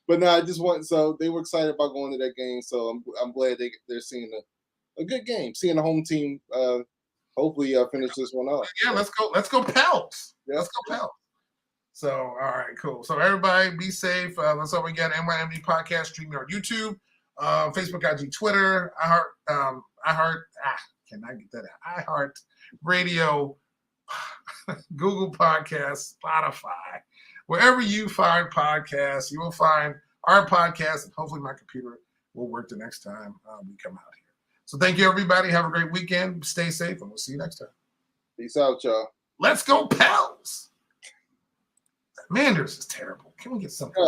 But no, I just want so they were excited about going to that game. So I'm glad they're seeing a good game, seeing the home team. Hopefully, finish this one up. Yeah, let's go Pels. Yeah. Let's go Pels. So, all right, cool. So everybody be safe. That's all we got. NYMD podcast, streaming on YouTube, Facebook, IG, Twitter, can I get that out? iHeart Radio, Google Podcasts, Spotify. Wherever you find podcasts, you will find our podcast, and hopefully my computer will work the next time we come out here. So thank you, everybody. Have a great weekend. Stay safe, and we'll see you next time. Peace out, y'all. Let's go, Pels. Manders is terrible. Can we get something?